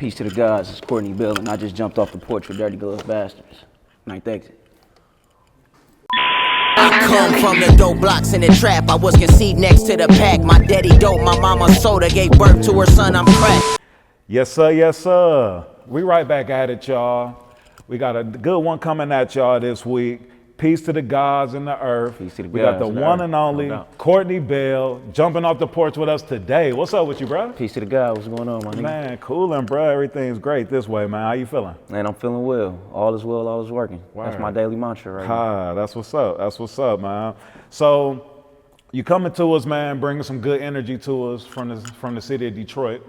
Peace to the gods, it's Courtney Bell, and I just jumped off the porch with Dirty Glove Bastards. Ninth exit. I come from the dope blocks in the trap. I was conceived next to the pack. My daddy dope, my mama soda, gave birth to her son, I'm crack. Yes, sir, yes, sir. We right back at it, y'all. We got a good one coming at y'all this week. Peace to the gods and the earth. Peace to the we got gods the and the one earth, and only no doubt. Courtney Bell jumping off the porch with us today. What's up with you, bro? Peace to the God, what's going on, my nigga? Man, coolin', bro. Everything's great this way, man. How you feeling? Man, I'm feeling well. All is well, all is working. That's my daily mantra right now. That's what's up. That's what's up, man. So you coming to us, man, bringing some good energy to us from the city of Detroit.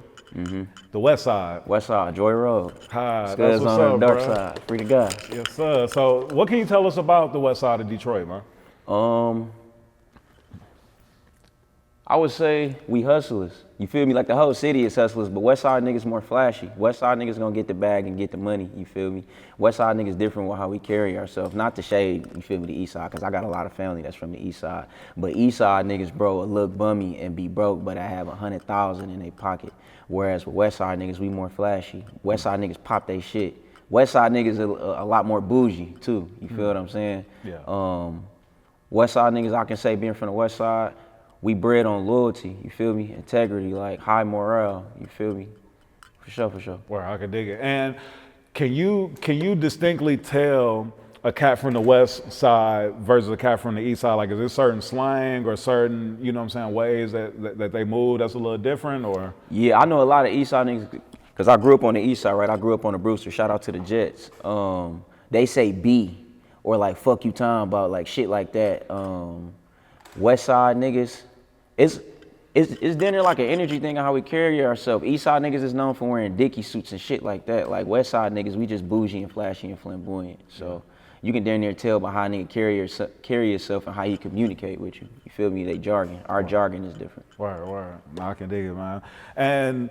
The West Side. Westside, Joy Road. That's Scuds what's on up, the dark bro. side. Free to God. Yes, sir. So what can you tell us about the West Side of Detroit, man? I would say we hustlers. You feel me? Like the whole city is hustlers, but Westside niggas more flashy. Westside niggas gonna get the bag and get the money, you feel me? Westside niggas different with how we carry ourselves. Not to shade, you feel me, the East Side, cause I got a lot of family that's from the East Side. But East Side niggas, bro, will look bummy and be broke, but I have 100,000 in their pocket. Whereas with Westside niggas, we more flashy. Westside niggas pop they shit. Westside niggas a lot more bougie too, you feel what I'm saying? Yeah. Westside niggas, I can say being from the West Side, we bred on loyalty, you feel me? Integrity, like high morale, you feel me? For sure, for sure. Well, I can dig it. And can you distinctly tell a cat from the West Side versus a cat from the East Side? Like, is there certain slang or certain, you know what I'm saying, ways that they move that's a little different, or? Yeah, I know a lot of East Side niggas, because I grew up on the East Side, right? I grew up on the Brewster, shout out to the Jets. They say B, or like, fuck you talking about, like shit like that. West Side niggas, it's dinner like an energy thing on how we carry ourselves. East Side niggas is known for wearing Dickie suits and shit like that. Like West Side niggas, we just bougie and flashy and flamboyant. So you can damn near tell by how a nigga carry yourself and how he communicate with you. You feel me? They jargon. Our jargon is different. Word. I can dig it, man. And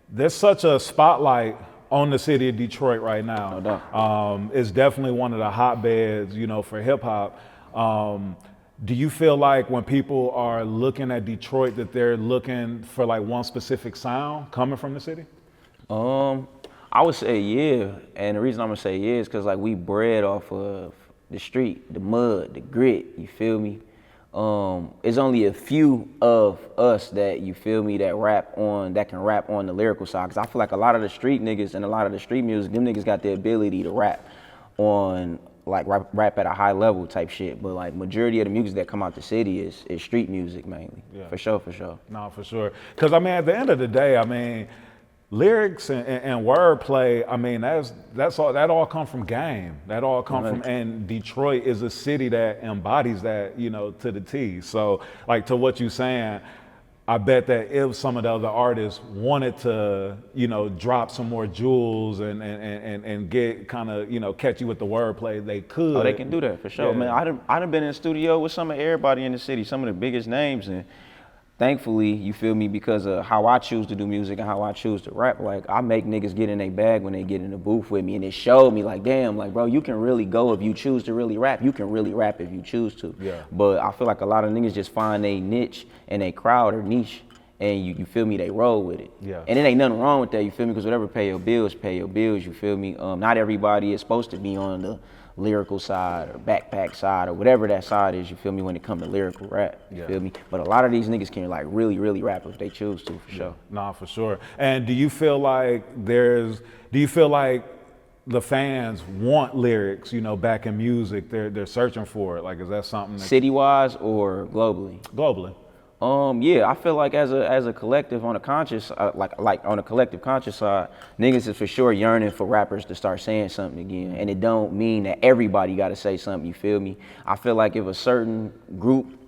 there's such a spotlight on the city of Detroit right now. No doubt. It's definitely one of the hotbeds, you know, for hip hop. Do you feel like when people are looking at Detroit that they're looking for like one specific sound coming from the city? I would say yeah, and the reason I'm gonna say yeah is because like we bred off of the street, the mud, the grit. You feel me? It's only a few of us that you feel me that can rap on the lyrical side. Cause I feel like a lot of the street niggas and a lot of the street music, them niggas got the ability to rap on like rap at a high level type shit. But like majority of the music that come out the city is street music mainly. Yeah. For sure. No, for sure. Cause I mean, at the end of the day, I mean, lyrics and wordplay, I mean, that all come from game. That all come from, and Detroit is a city that embodies that, you know, to the T. So like to what you're saying, I bet that if some of the other artists wanted to, you know, drop some more jewels and get kind of, you know, catchy with the wordplay, they could. Oh, they can do that for sure, Yeah. man. I done been in the studio with some of everybody in the city, some of the biggest names, and thankfully, you feel me, because of how I choose to do music and how I choose to rap, like I make niggas get in their bag when they get in the booth with me, and it showed me like, damn, like bro, you can really go if you choose to really rap. You can really rap if you choose to. Yeah. But I feel like a lot of niggas just find a niche and a crowd or niche, and you feel me, they roll with it. Yeah. And it ain't nothing wrong with that, you feel me, because whatever pay your bills, you feel me. Not everybody is supposed to be on the lyrical side or backpack side or whatever that side is, you feel me, when it comes to lyrical rap, you feel me? But a lot of these niggas can like really, really rap if they choose to, for sure. Nah, for sure. And do you feel like the fans want lyrics, you know, back in music, they're searching for it? Like, is that something that City-wise or globally? Globally. Yeah, I feel like as a collective on a conscious, like on a collective conscious side, niggas is for sure yearning for rappers to start saying something again. And it don't mean that everybody got to say something, you feel me? I feel like if a certain group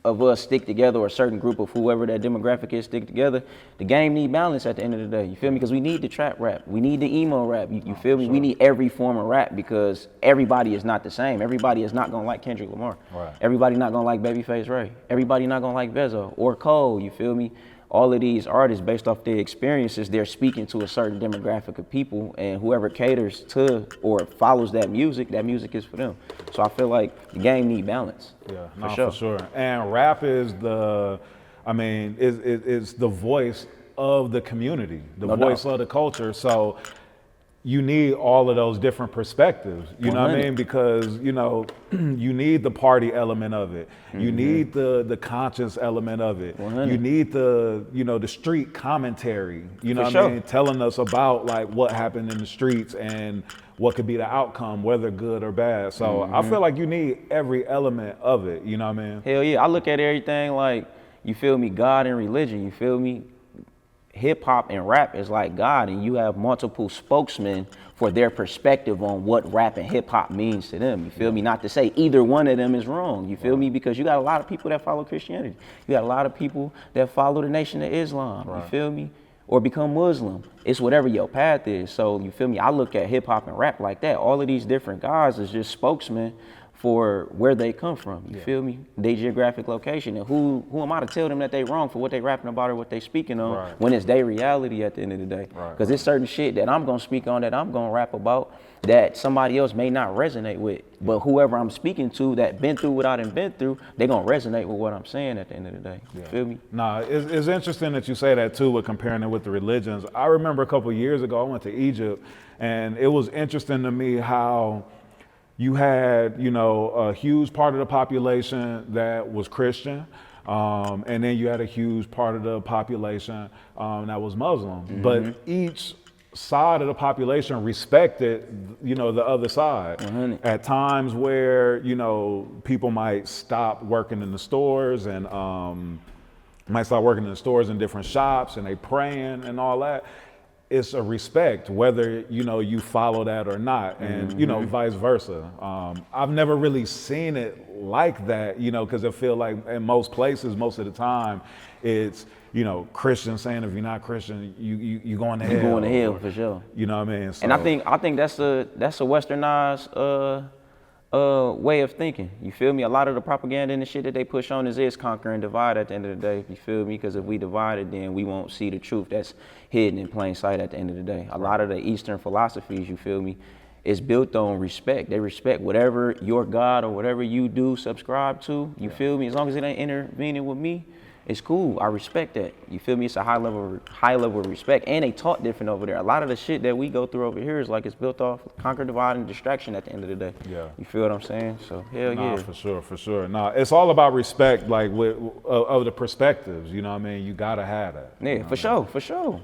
of us stick together, or a certain group of whoever that demographic is stick together, the game need balance at the end of the day, you feel me? Because we need the trap rap, we need the emo rap, you feel me? Sure. We need every form of rap because everybody is not the same. Everybody is not gonna like Kendrick Lamar. Right. Everybody not gonna like Babyface Ray. Everybody not gonna like Vezzo or Cole, you feel me? All of these artists, based off their experiences, they're speaking to a certain demographic of people, and whoever caters to or follows that music is for them. So I feel like the game need balance. Yeah, for sure. And rap is it's the voice of the community, the No voice doubt. of the culture. So you need all of those different perspectives, you know what I 100. mean? Because, you know, you need the party element of it. You need the conscious element of it. 100. You need the, you know, the street commentary, you know For what sure. I mean? Telling us about like what happened in the streets and what could be the outcome, whether good or bad. So I feel like you need every element of it, you know what I mean? Hell yeah, I look at everything like, you feel me, God and religion, you feel me? Hip hop and rap is like God, and you have multiple spokesmen for their perspective on what rap and hip hop means to them. You feel me? Not to say either one of them is wrong. You feel me? Because you got a lot of people that follow Christianity. You got a lot of people that follow the Nation of Islam. You feel me? Or become Muslim. It's whatever your path is. So you feel me? I look at hip hop and rap like that. All of these different guys is just spokesmen for where they come from. You feel me? Their geographic location. And who am I to tell them that they wrong for what they rapping about or what they speaking on when it's their reality at the end of the day? Because there's certain shit that I'm gonna speak on, that I'm gonna rap about, that somebody else may not resonate with. But whoever I'm speaking to that been through what I done been through, they gonna resonate with what I'm saying at the end of the day. You feel me? Nah, it's interesting that you say that too, with comparing it with the religions. I remember a couple of years ago, I went to Egypt, and it was interesting to me how you had, you know, a huge part of the population that was Christian, and then you had a huge part of the population that was Muslim. But each side of the population respected, you know, the other side. At times where, you know, people might stop working in the stores and might start working in the stores in different shops, and they praying and all that. It's a respect, whether, you know, you follow that or not, and you know, vice versa. I've never really seen it like that, you know, because I feel like in most places, most of the time, it's, you know, Christians saying if you're not Christian, you going to hell. You going to hell for sure. You know what I mean? So, And I think that's a westernized way of thinking. You feel me? A lot of the propaganda and the shit that they push on is conquer and divide at the end of the day. You feel me? Because if we divide it, then we won't see the truth that's hidden in plain sight at the end of the day. A lot of the Eastern philosophies, you feel me, is built on respect. They respect whatever your God or whatever you do subscribe to. You feel me? As long as it ain't intervening with me, it's cool. I respect that. You feel me? It's a high level of respect. And they talk different over there. A lot of the shit that we go through over here is like it's built off conquer, divide, and distraction at the end of the day. Yeah. You feel what I'm saying? So hell nah, yeah. for sure. Nah, it's all about respect, like of the perspectives. You know what I mean? You gotta have that. Yeah, for sure.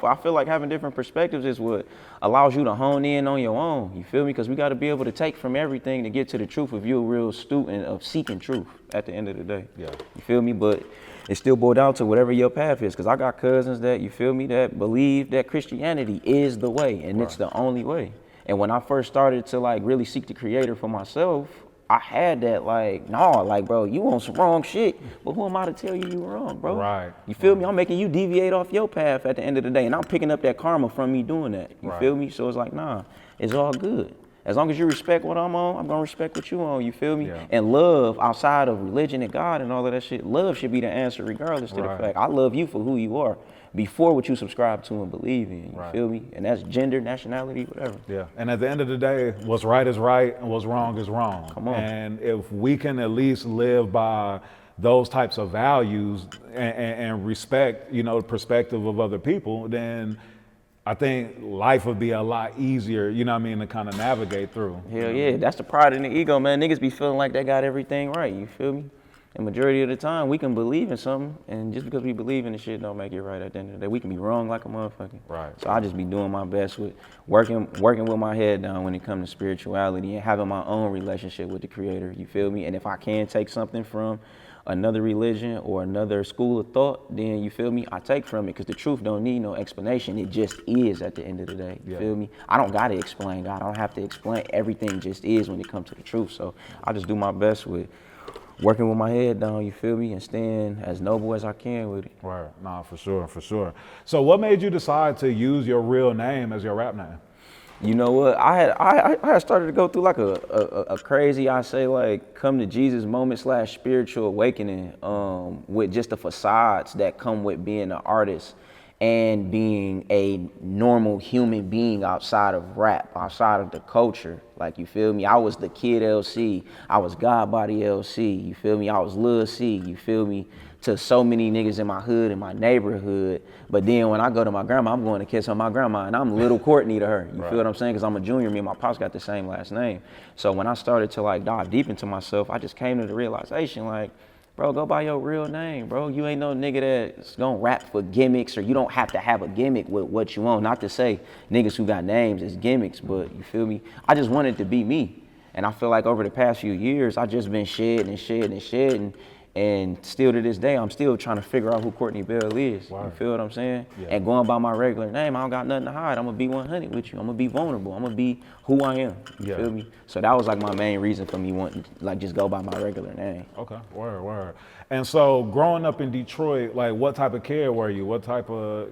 I feel like having different perspectives is what allows you to hone in on your own. You feel me? Because we got to be able to take from everything to get to the truth if you're a real student of seeking truth at the end of the day. Yeah. You feel me? But it still boils down to whatever your path is. Because I got cousins that, you feel me, that believe that Christianity is the way and it's the only way. And when I first started to like really seek the Creator for myself, I had that like, nah, like, bro, you on some wrong shit, but who am I to tell you you wrong, bro? Right. You feel me? I'm making you deviate off your path at the end of the day, and I'm picking up that karma from me doing that. You feel me? So it's like, nah, it's all good. As long as you respect what I'm on, I'm gonna respect what you on, you feel me? Yeah. And love, outside of religion and God and all of that shit, love should be the answer regardless to the fact. I love you for who you are before what you subscribe to and believe in, you feel me? And that's gender, nationality, whatever. Yeah, and at the end of the day, what's right is right and what's wrong is wrong. Come on. And if we can at least live by those types of values and respect, you know, the perspective of other people, then I think life would be a lot easier, you know what I mean, to kind of navigate through. Hell yeah, that's the pride and the ego, man. Niggas be feeling like they got everything right, you feel me? And majority of the time, we can believe in something, and just because we believe in the shit don't make it right at the end of the day. We can be wrong like a motherfucker. Right. So I just be doing my best with working with my head down when it comes to spirituality and having my own relationship with the Creator, you feel me? And if I can take something from another religion or another school of thought, then you feel me, I take from it, because the truth don't need no explanation. It just is at the end of the day, you feel me? I don't gotta explain God. I don't have to explain. Everything just is when it comes to the truth. So I just do my best with working with my head down, you feel me, and staying as noble as I can with it. Right, nah, for sure. So what made you decide to use your real name as your rap name? You know what? I had started to go through like a crazy, I say, like come to Jesus moment / spiritual awakening with just the facades that come with being an artist and being a normal human being outside of rap, outside of the culture. Like, you feel me? I was the Kid LC. I was God Body LC. You feel me? I was Lil C. You feel me? to so many niggas in my hood, in my neighborhood. But then when I go to my grandma, I'm going to kiss on my grandma, and I'm little Courtney to her. You feel what I'm saying? Because I'm a junior, me and my pops got the same last name. So when I started to like dive deep into myself, I just came to the realization like, bro, go by your real name, bro. You ain't no nigga that's gonna rap for gimmicks, or you don't have to have a gimmick with what you own. Not to say niggas who got names is gimmicks, but you feel me? I just wanted to be me. And I feel like over the past few years, I just been shedding. And still to this day, I'm still trying to figure out who Courtney Bell is. Wow. You feel what I'm saying? Yeah. And going by my regular name, I don't got nothing to hide. I'm gonna be 100 with you. I'm gonna be vulnerable. I'm gonna be who I am. You feel me? So that was like my main reason for me wanting to like just go by my regular name. Okay, word. And so growing up in Detroit, like what type of kid were you? What type of,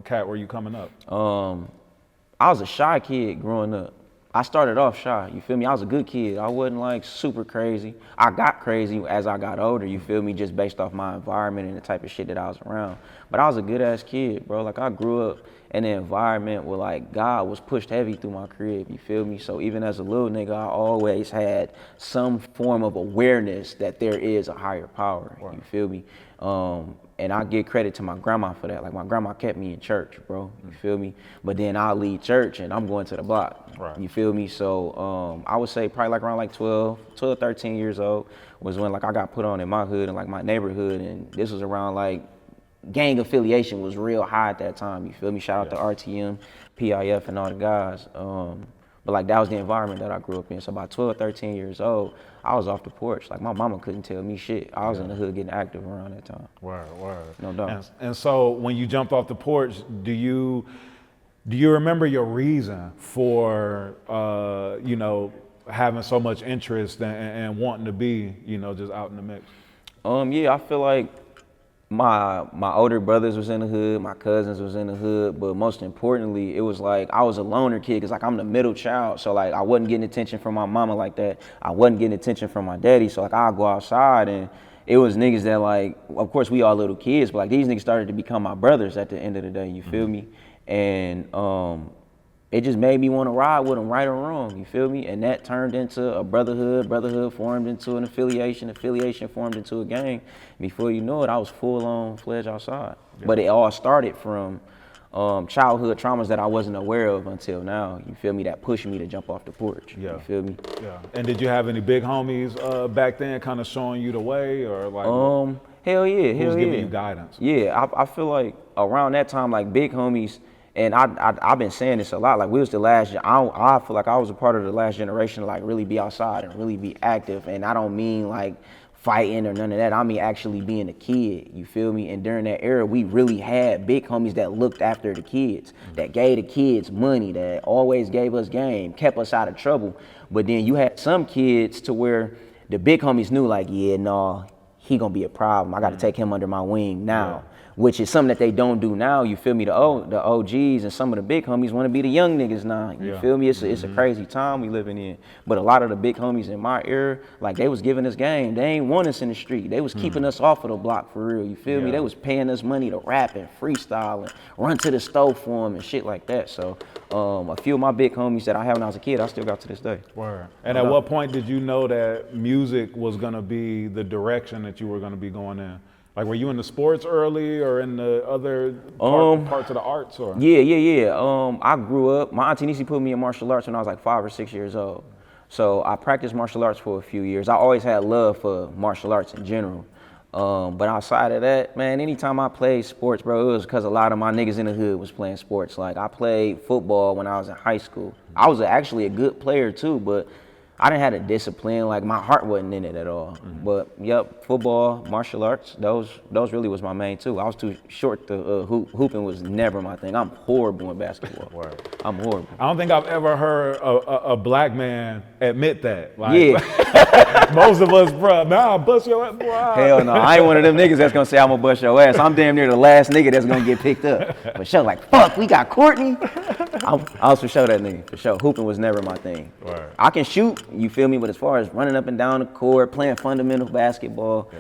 cat were you coming up? I was a shy kid growing up. I started off shy, you feel me? I was a good kid. I wasn't like super crazy. I got crazy as I got older, you feel me? Just based off my environment and the type of shit that I was around. But I was a good ass kid, bro. Like I grew up in an environment where like God was pushed heavy through my crib, you feel me? So even as a little nigga, I always had some form of awareness that there is a higher power, you feel me? And I give credit to my grandma for that. Like my grandma kept me in church, bro. You feel me? But then I'll leave church and I'm going to the block. Right. You feel me? So I would say probably like around like 12, 13 years old was when like I got put on in my hood and like my neighborhood, and this was around like gang affiliation was real high at that time. You feel me? Shout out to RTM, PIF, and all the guys. But like that was the environment that I grew up in. So about 12, 13 years old, I was off the porch. Like my mama couldn't tell me shit. I was in the hood getting active around that time. Word. No doubt. And so when you jumped off the porch, do you remember your reason for having so much interest and wanting to be, just out in the mix? Yeah, I feel like my older brothers was in the hood, my cousins was in the hood, but most importantly, it was like I was a loner kid because like I'm the middle child, so like I wasn't getting attention from my mama like that. I wasn't getting attention from my daddy, so like I'll go outside and it was niggas that like, of course we all little kids, but like these niggas started to become my brothers at the end of the day, you feel me? And it just made me want to ride with them, right or wrong, you feel me? And that turned into a brotherhood formed into an affiliation formed into a gang. Before you know it, I was full-on fledged outside. Yeah. But it all started from childhood traumas that I wasn't aware of until now, you feel me, that pushed me to jump off the porch, you feel me? Yeah. And did you have any big homies back then kind of showing you the way, or like? Hell yeah. Who's giving you guidance? Yeah, I feel like around that time, like big homies, and I've been saying this a lot, like we was the last, I feel like I was a part of the last generation to like really be outside and really be active. And I don't mean like fighting or none of that. I mean actually being a kid, you feel me? And during that era, we really had big homies that looked after the kids, that gave the kids money, that always gave us game, kept us out of trouble. But then you had some kids to where the big homies knew like, yeah, no, he gonna be a problem. I gotta take him under my wing now. Which is something that they don't do now, you feel me? The OGs and some of the big homies want to be the young niggas now, you feel me? It's a crazy time we living in. But a lot of the big homies in my era, like they was giving us game. They ain't want us in the street. They was keeping us off of the block for real, you feel me? They was paying us money to rap and freestyle and run to the stove for them and shit like that. So a few of my big homies that I had when I was a kid, I still got to this day. Word. And at what point did you know that music was gonna be the direction that you were gonna be going in? Like, were you in the sports early or in the other parts of the arts? Or? Yeah. I grew up, my auntie Nisi put me in martial arts when I was like 5 or 6 years old. So I practiced martial arts for a few years. I always had love for martial arts in general. But outside of that, man, anytime I played sports, bro, it was because a lot of my niggas in the hood was playing sports. Like, I played football when I was in high school. I was actually a good player too, but I didn't have a discipline, like my heart wasn't in it at all. But football, martial arts, those really was my main too. I was too short to hooping was never my thing. I'm horrible in basketball. Word. I'm horrible. I don't think I've ever heard a black man admit that. Like, most of us, bro, I'll bust your ass, bro. Hell no, I ain't one of them niggas that's gonna say I'm gonna bust your ass. I'm damn near the last nigga that's gonna get picked up. For sure, like, fuck, we got Courtney. I was for sure that nigga, for sure. Hooping was never my thing. Word. I can shoot, you feel me, but as far as running up and down the court, playing fundamental basketball,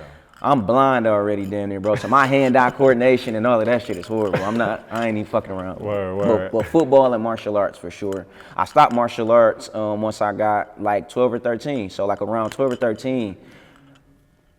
I'm blind already damn near, bro. So my hand-eye coordination and all of that shit is horrible. I ain't even fucking around. Word. But football and martial arts for sure. I stopped martial arts once I got like 12 or 13. So like around 12 or 13,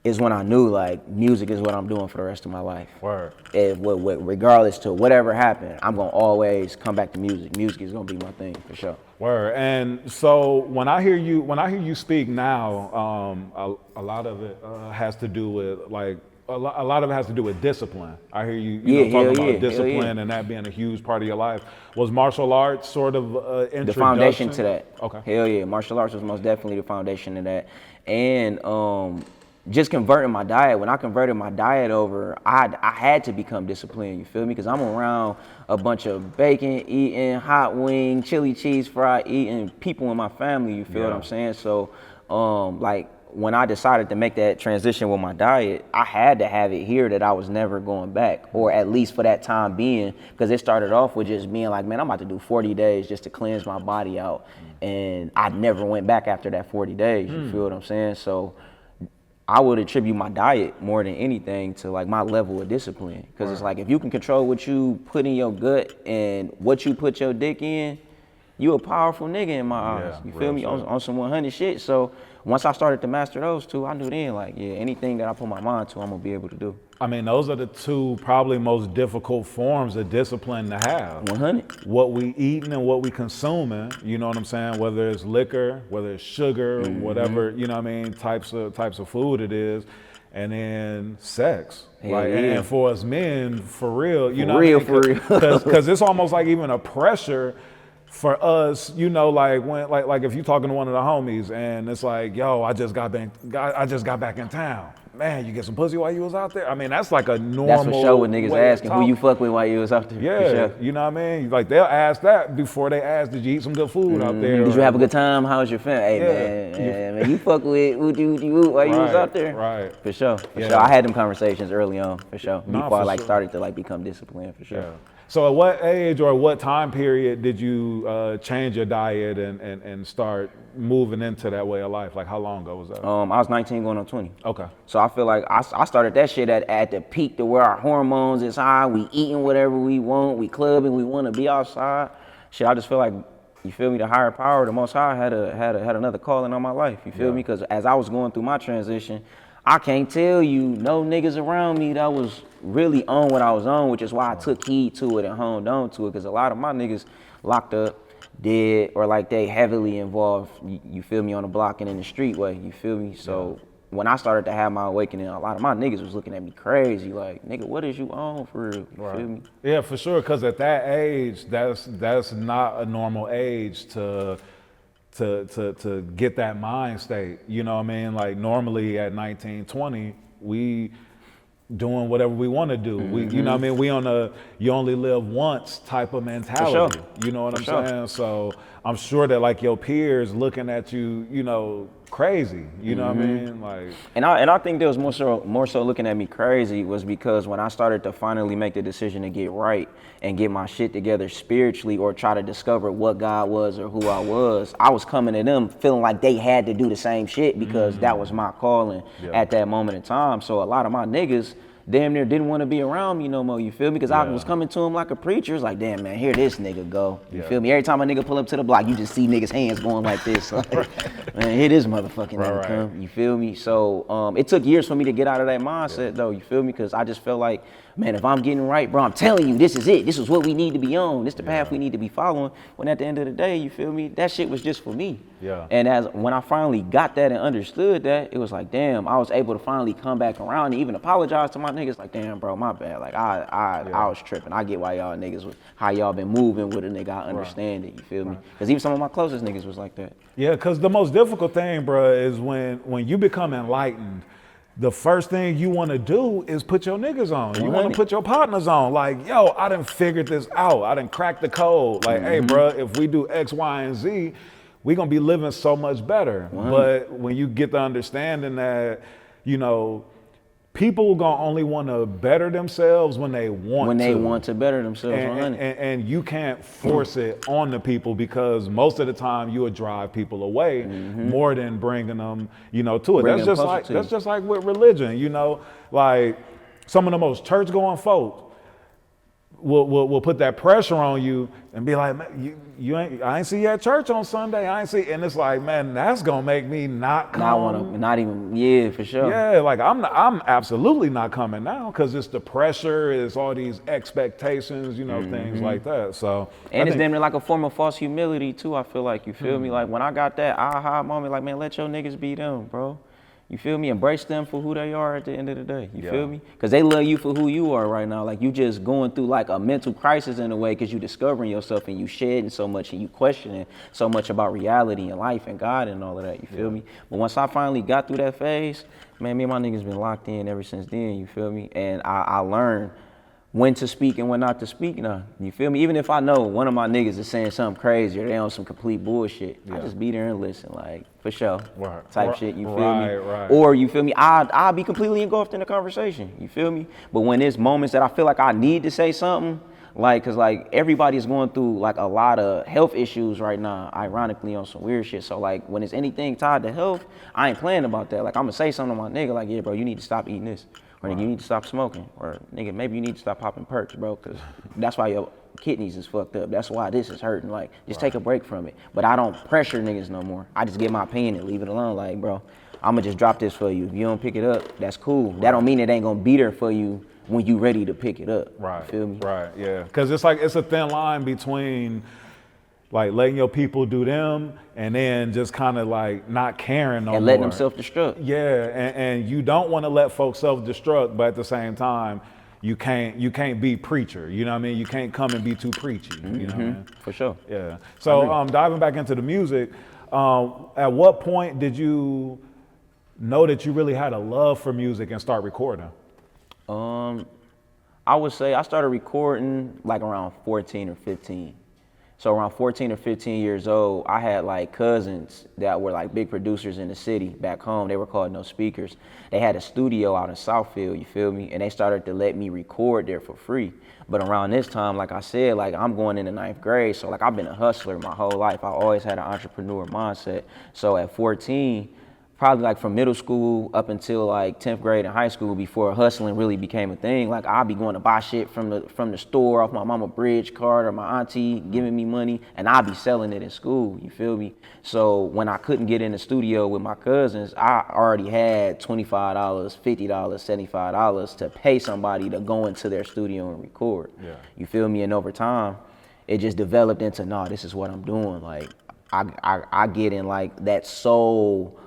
is when I knew like music is what I'm doing for the rest of my life. Word. Regardless to whatever happened, I'm gonna always come back to music. Music is gonna be my thing for sure. Word. And so when I hear you speak now, a lot of it has to do with like a lot of it has to do with discipline. I hear you talking about discipline and that being a huge part of your life. Was martial arts sort of introduction? The foundation to that. Okay. Hell yeah, martial arts was most definitely the foundation of that. And just converting my diet. When I converted my diet over, I had to become disciplined, you feel me? Because I'm around a bunch of bacon eating, hot wing, chili cheese fry eating people in my family, you feel what I'm saying? So like when I decided to make that transition with my diet, I had to have it here that I was never going back, or at least for that time being, because it started off with just being like, man, I'm about to do 40 days just to cleanse my body out. And I never went back after that 40 days, you feel what I'm saying? So I would attribute my diet more than anything to like my level of discipline. Because it's like, if you can control what you put in your gut and what you put your dick in, you a powerful nigga in my eyes. You feel me? On some 100 shit. So once I started to master those two, I knew then like, yeah, anything that I put my mind to, I'm gonna be able to do. I mean, those are the two probably most difficult forms of discipline to have. 100. What we eating and what we consuming, you know what I'm saying? Whether it's liquor, whether it's sugar, whatever, you know what I mean, types of food it is. And then sex. And for us men, for real, you know what I mean? Because it's almost like even a pressure for us, you know, like when like if you're talking to one of the homies and it's like, yo, I just got back in town. Man, you get some pussy while you was out there? I mean, that's like a normal. That's for sure what niggas asking who you fuck with while you was out there. Yeah, sure. You know what I mean? Like they'll ask that before they ask, did you eat some good food out there? Did you have a good time? How was your family? Hey man, you fuck with who while you was out there? Right. For sure. Sure. I had them conversations early on, for sure. Before I like started to like become disciplined, for sure. Yeah. So at what age or what time period did you change your diet and start moving into that way of life? Like how long ago was that? I was 19 going on 20. Okay. So I feel like I started that shit at the peak to where our hormones is high, we eating whatever we want, we clubbing, we want to be outside. Shit, I just feel like, you feel me, the higher power, the Most High had another calling on my life, you feel me? Because as I was going through my transition, I can't tell you no niggas around me that was really on what I was on, which is why I took heed to it and honed on to it, because a lot of my niggas locked up, dead, or like they heavily involved, you feel me, on the block and in the street way, you feel me? So when I started to have my awakening, a lot of my niggas was looking at me crazy, like, nigga, what is you on for real? You feel me? Yeah, for sure, because at that age, that's not a normal age to get that mind state, you know what I mean? Like normally at 19, 20, we doing whatever we want to do. We, you know what I mean? We on a you only live once type of mentality. You know what I'm saying? So I'm sure that like your peers looking at you, you know, crazy. You know what I mean? Like, and I think there was more so looking at me crazy was because when I started to finally make the decision to get right and get my shit together spiritually, or try to discover what God was or who I was coming to them feeling like they had to do the same shit because that was my calling at that moment in time. So a lot of my niggas damn near didn't want to be around me no more, you feel me? Because I was coming to him like a preacher. It's like, damn, man, here this nigga go. You feel me? Every time a nigga pull up to the block, you just see niggas' hands going like this. Like, man, here this motherfucking nigga come. You feel me? So it took years for me to get out of that mindset, though, you feel me? Because I just felt like, man, if I'm getting right, bro, I'm telling you, this is it. This is what we need to be on. This is the path we need to be following. When at the end of the day, you feel me? That shit was just for me. And when I finally got that and understood that, it was like, damn, I was able to finally come back around and even apologize to my niggas. Like, damn, bro, my bad. Like, I was tripping. I get why y'all niggas, how y'all been moving with a nigga. I understand it. You feel me? Because even some of my closest niggas was like that. Yeah, because the most difficult thing, bro, is when you become enlightened, the first thing you want to do is put your niggas on. You want to put your partners on. Like, yo, I done figured this out. I done cracked the code. Like, hey, bro, if we do X, Y, and Z, we going to be living so much better. But when you get the understanding that, you know, people going to only want to better themselves when they want to. When they want to better themselves. And you can't force it on the people, because most of the time you would drive people away more than bringing them, you know, to it. That's just like with religion, you know, like some of the most church-going folk, will put that pressure on you and be like, man, I ain't see you at church on Sunday. I ain't see, and it's like, man, that's gonna make me not come. Not even, yeah, for sure. Yeah, like I'm absolutely not coming now because it's the pressure, it's all these expectations, things like that. So, and it's damn near like a form of false humility too. I feel like, you feel me? Like when I got that aha moment, like, man, let your niggas be them, bro. You feel me? Embrace them for who they are at the end of the day. You feel me? Because they love you for who you are right now. Like, you just going through like a mental crisis in a way because you discovering yourself and you shedding so much and you questioning so much about reality and life and God and all of that. You feel me? But once I finally got through that phase, man, me and my niggas been locked in ever since then. You feel me? And I learned when to speak and when not to speak now. You feel me? Even if I know one of my niggas is saying something crazy or they on some complete bullshit, I just be there and listen, like, for sure, type shit, you feel me? Right. Or, you feel me, I'll be completely engulfed in the conversation, you feel me? But when there's moments that I feel like I need to say something, like, cause like everybody's going through like a lot of health issues right now, ironically, on some weird shit. So like when it's anything tied to health, I ain't playing about that. Like I'm gonna say something to my nigga like, yeah, bro, you need to stop eating this. Or nigga, you need to stop smoking. Or nigga, maybe you need to stop popping perks, bro, because that's why your kidneys is fucked up. That's why this is hurting. Like, just take a break from it. But I don't pressure niggas no more. I just give my opinion and leave it alone. Like, bro, I'm gonna just drop this for you. If you don't pick it up, that's cool. That don't mean it ain't gonna be there for you when you ready to pick it up. Right. You feel me? Right, yeah. Because it's like, it's a thin line between like letting your people do them and then just kind of like not caring no more. And letting them self-destruct. Yeah, and you don't want to let folks self-destruct, but at the same time, you can't be preacher. You know what I mean? You can't come and be too preachy. You know what I mean? For sure. Yeah. So diving back into the music, at what point did you know that you really had a love for music and start recording? I would say I started recording like around 14 or 15. So around 14 or 15 years old, I had like cousins that were like big producers in the city back home. They were called No Speakers. They had a studio out in Southfield, you feel me? And they started to let me record there for free. But around this time, like I said, like I'm going into 9th grade. So like I've been a hustler my whole life. I always had an entrepreneur mindset. So at 14, probably like from middle school up until like 10th grade in high school, before hustling really became a thing, like I'd be going to buy shit from the store off my mama bridge card or my auntie giving me money, and I'd be selling it in school, you feel me? So when I couldn't get in the studio with my cousins, I already had $25, $50, $75 to pay somebody to go into their studio and record. Yeah. You feel me? And over time, it just developed into, nah, this is what I'm doing. Like I get in like that soul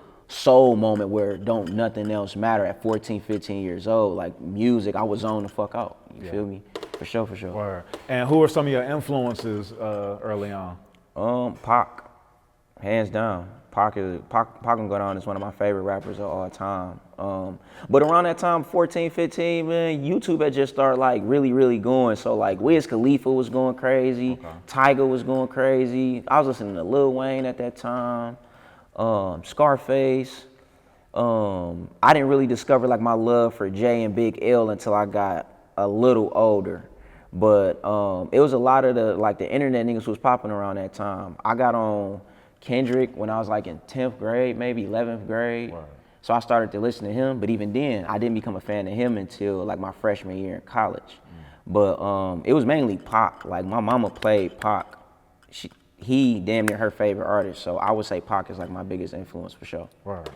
moment where don't nothing else matter at 14, 15 years old. Like music, I was zoned the fuck out. You feel me? For sure. Word. And who are some of your influences early on? Pac, hands down. Pac can go down as one of my favorite rappers of all time. But around that time, 14, 15, man, YouTube had just started like really going. So like Wiz Khalifa was going crazy. Tyga was going crazy. I was listening to Lil Wayne at that time. Scarface. I didn't really discover like my love for Jay and Big L until I got a little older. But it was a lot of the internet niggas was popping around that time. I got on Kendrick when I was like in 10th grade, maybe 11th grade. Wow. So I started to listen to him, but even then I didn't become a fan of him until like my freshman year in college. But it was mainly Pac. Like my mama played Pac. He damn near her favorite artist, so I would say Pac is like my biggest influence for sure. Word.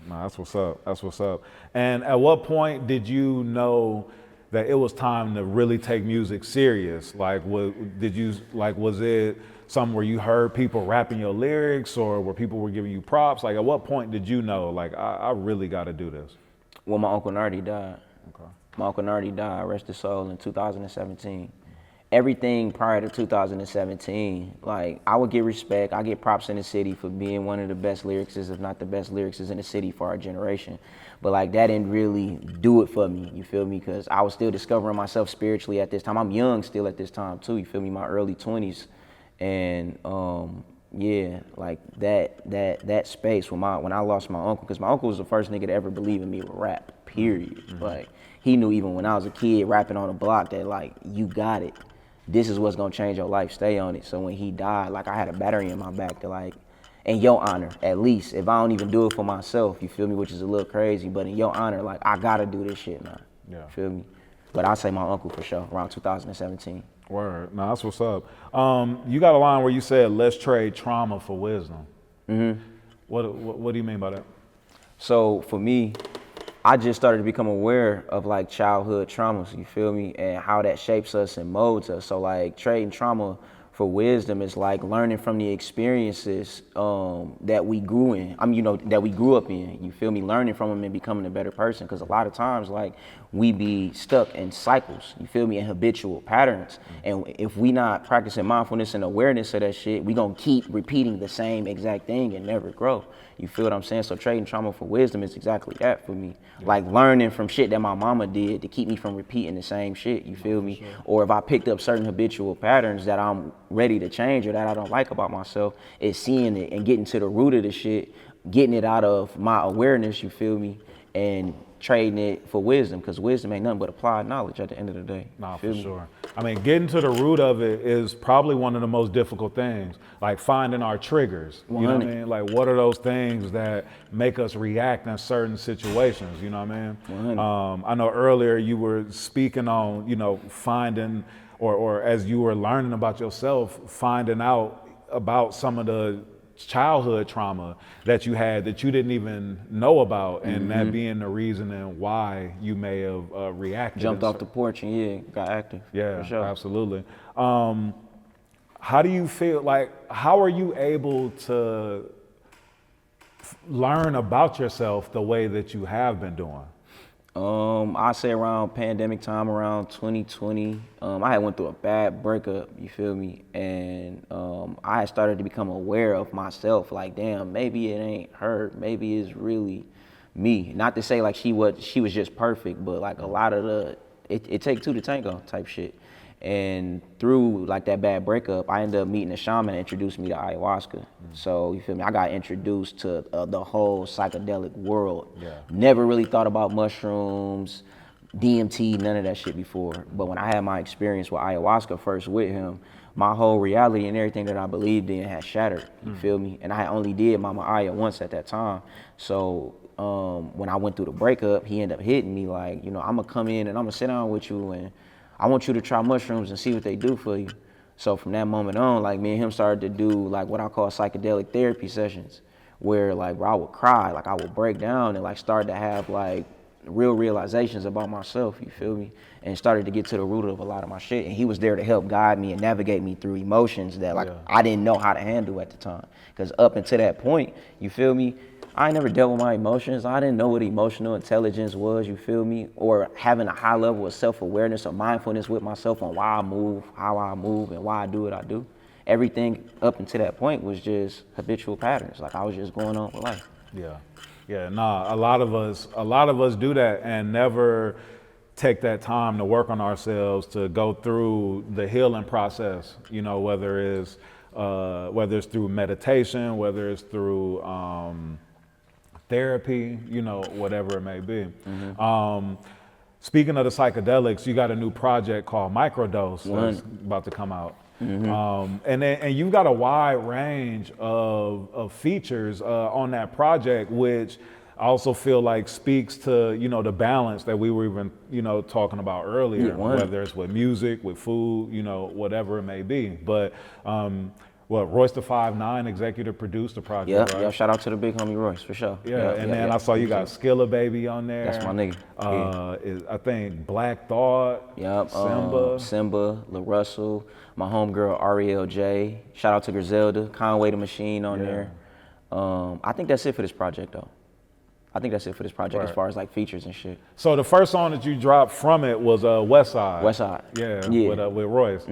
Nah, that's what's up. And at what point did you know that it was time to really take music serious? Like, was it something where you heard people rapping your lyrics, or where people were giving you props? Like, at what point did you know, like, I really got to do this? Well, my Uncle Nardi died. Okay. My Uncle Nardi died, rest his soul, in 2017. Everything prior to 2017, like I would get respect, I get props in the city for being one of the best lyricists, if not the best lyricists in the city for our generation. But like that didn't really do it for me, you feel me? Because I was still discovering myself spiritually at this time. I'm young still at this time too, you feel me? My early 20s. And yeah, like that space when I lost my uncle, because my uncle was the first nigga to ever believe in me with rap, period. Mm-hmm. Like he knew even when I was a kid rapping on the block that like, you got it. This is what's gonna change your life, stay on it. So when he died, like I had a battery in my back to like, in your honor, at least, if I don't even do it for myself, you feel me, which is a little crazy, but in your honor, like I gotta do this shit now, you feel me? But I'd say my uncle for sure, around 2017. Word. No, that's what's up. You got a line where you said, "Let's trade trauma for wisdom." Mm-hmm. What do you mean by that? So for me, I just started to become aware of like childhood traumas, you feel me, and how that shapes us and molds us. So like trading trauma for wisdom is like learning from the experiences that we grew in. That we grew up in. You feel me? Learning from them and becoming a better person. Because a lot of times, like we be stuck in cycles. You feel me? In habitual patterns. And if we not practicing mindfulness and awareness of that shit, we gonna keep repeating the same exact thing and never grow. You feel what I'm saying? So trading trauma for wisdom is exactly that for me. Yeah. Like learning from shit that my mama did to keep me from repeating the same shit, you feel me? Sure. Or if I picked up certain habitual patterns that I'm ready to change or that I don't like about myself, it's seeing it and getting to the root of the shit, getting it out of my awareness, you feel me? And trading it for wisdom, because wisdom ain't nothing but applied knowledge at the end of the day. Nah, for sure. I mean, getting to the root of it is probably one of the most difficult things, like finding our triggers. You know what I mean? Like, what are those things that make us react in certain situations? You know what I mean? I know earlier you were speaking on, finding, or as you were learning about yourself, finding out about some of the childhood trauma that you had that you didn't even know about, and that being the reason and why you may have reacted. Jumped off the porch and got active. Yeah, for sure. Absolutely. How do you feel, like, how are you able to learn about yourself the way that you have been doing? I say around pandemic time, around 2020, I had went through a bad breakup, you feel me? And I had started to become aware of myself, like, damn, maybe it ain't her, maybe it's really me. Not to say like she was just perfect, but like a lot of it take two to tango type shit. And through like that bad breakup, I ended up meeting a shaman that introduced me to ayahuasca. So you feel me? I got introduced to the whole psychedelic world. Yeah. Never really thought about mushrooms, DMT, none of that shit before. But when I had my experience with ayahuasca first with him, my whole reality and everything that I believed in had shattered. You feel me? And I only did Mama Aya once at that time. So when I went through the breakup, he ended up hitting me like, I'm gonna come in and I'm gonna sit down with you and I want you to try mushrooms and see what they do for you. So from that moment on, like me and him started to do like what I call psychedelic therapy sessions, where like bro, I would cry, like I would break down and like start to have like real realizations about myself, you feel me? And started to get to the root of a lot of my shit. And he was there to help guide me and navigate me through emotions that like I didn't know how to handle at the time. Because up until that point, you feel me? I never dealt with my emotions. I didn't know what emotional intelligence was, you feel me? Or having a high level of self-awareness or mindfulness with myself on why I move, how I move, and why I do what I do. Everything up until that point was just habitual patterns. Like I was just going on with life. Yeah, nah, a lot of us do that and never take that time to work on ourselves, to go through the healing process, whether it's through meditation, whether it's through therapy, whatever it may be. Speaking of the psychedelics, you got a new project called Microdose that's about to come out. And you've got a wide range of features on that project, which I also feel like speaks to, the balance that we were even, talking about earlier, whether it's with music, with food, whatever it may be. But Royce the 5'9" executive produced the project, right? Yeah, shout out to the big homie Royce, for sure. And I saw you got Skilla Baby on there. That's my nigga. I think Black Thought, Simba, La Russell, my homegirl Ariel J. Shout out to Griselda, Conway the Machine on there. I think that's it for this project, though. As far as like features and shit. So the first song that you dropped from it was Westside. Westside. With Royce.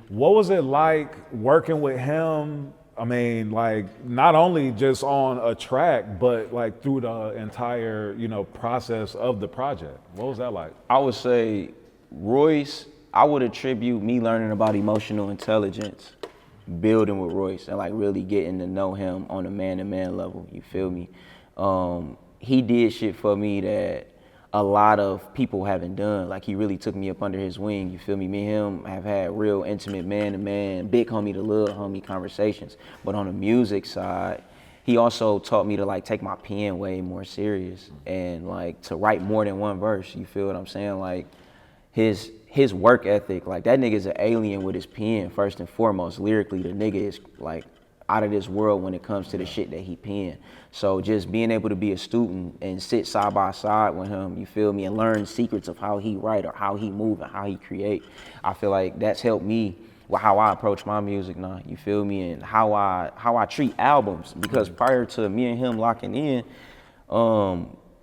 What was it like working with him? I mean, like not only just on a track, but like through the entire, process of the project. What was that like? I would say Royce, I would attribute me learning about emotional intelligence, building with Royce and like really getting to know him on a man-to-man level, you feel me? He did shit for me that a lot of people haven't done. Like he really took me up under his wing, you feel me? Me and him have had real intimate man-to-man, big homie to little homie conversations. But on the music side, he also taught me to like take my pen way more serious and like to write more than one verse, you feel what I'm saying? Like his work ethic, like that nigga's an alien with his pen first and foremost. Lyrically, the nigga is like out of this world when it comes to the shit that he pen. So just being able to be a student and sit side by side with him, you feel me, and learn secrets of how he write or how he move and how he create, I feel like that's helped me with how I approach my music now, you feel me, and how I treat albums. Because prior to me and him locking in,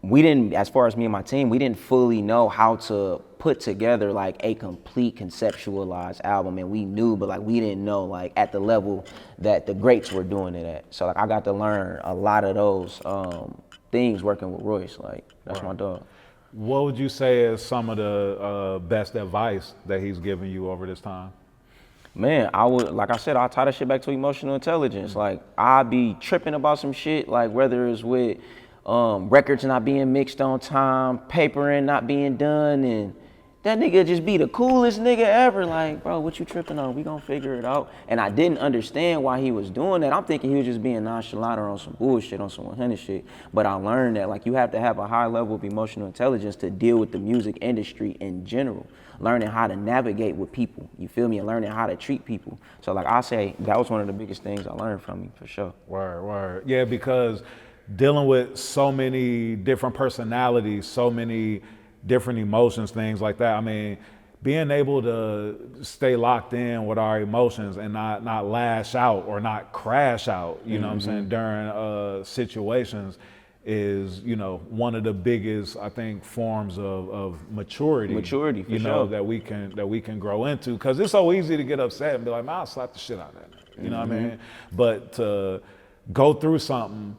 we didn't, as far as me and my team, we didn't fully know how to put together like a complete conceptualized album, and we knew, but like we didn't know like at the level that the greats were doing it at. So like I got to learn a lot of those things working with Royce. Like that's my dog. What would you say is some of the best advice that he's given you over this time? Man, I would, like I said, I'll tie that shit back to emotional intelligence. Like I be tripping about some shit, like whether it's with records not being mixed on time, papering not being done, and that nigga just be the coolest nigga ever. Like, bro, what you tripping on? We gonna figure it out. And I didn't understand why he was doing that. I'm thinking he was just being nonchalant or on some bullshit, on some 100 shit. But I learned that like you have to have a high level of emotional intelligence to deal with the music industry in general. Learning how to navigate with people, you feel me, and learning how to treat people. So like I say, that was one of the biggest things I learned from him, for sure. Word. Yeah, because dealing with so many different personalities, so many different emotions, things like that. I mean, being able to stay locked in with our emotions and not lash out or not crash out, you know what I'm saying, during situations is, you know, one of the biggest, I think, forms of maturity. Maturity, for you know, sure. that we can grow into. Because it's so easy to get upset and be like, man, I'll slap the shit out of that. You know what I mean? But to go through something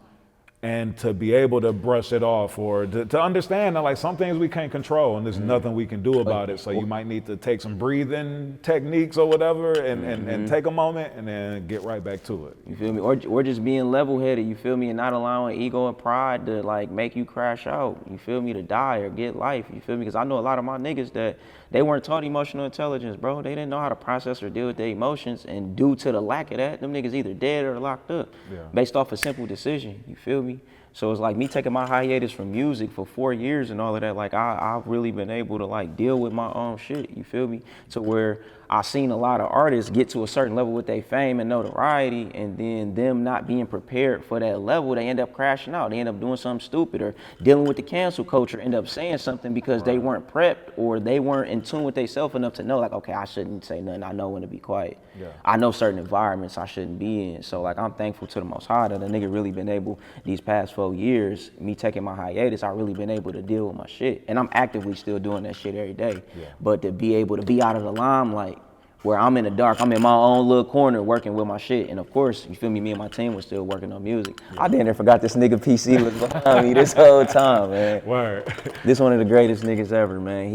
and to be able to brush it off, or to understand that like some things we can't control and there's nothing we can do about it. So you might need to take some breathing techniques or whatever and take a moment and then get right back to it. You feel me? Or just being level-headed, you feel me, and not allowing ego and pride to like make you crash out, you feel me, to die or get life, you feel me? Because I know a lot of my niggas that they weren't taught emotional intelligence, bro. They didn't know how to process or deal with their emotions, and due to the lack of that, them niggas either dead or locked up based off a simple decision, you feel me? So it's like me taking my hiatus from music for 4 years and all of that, like I've really been able to like deal with my own shit, you feel me? To where I've seen a lot of artists get to a certain level with their fame and notoriety, and then them not being prepared for that level, they end up crashing out. They end up doing something stupid or dealing with the cancel culture, end up saying something because they weren't prepped or they weren't in tune with themselves enough to know like, okay, I shouldn't say nothing. I know when to be quiet. Yeah. I know certain environments I shouldn't be in. So like I'm thankful to the Most High that a nigga really been able, these past 4 years, me taking my hiatus, I really been able to deal with my shit. And I'm actively still doing that shit every day. Yeah. But to be able to be out of the limelight, where I'm in the dark, I'm in my own little corner working with my shit. And of course, you feel me, me and my team was still working on music. Yeah. I damn near forgot this nigga PC was behind me this whole time, man. Word. This one of the greatest niggas ever, man.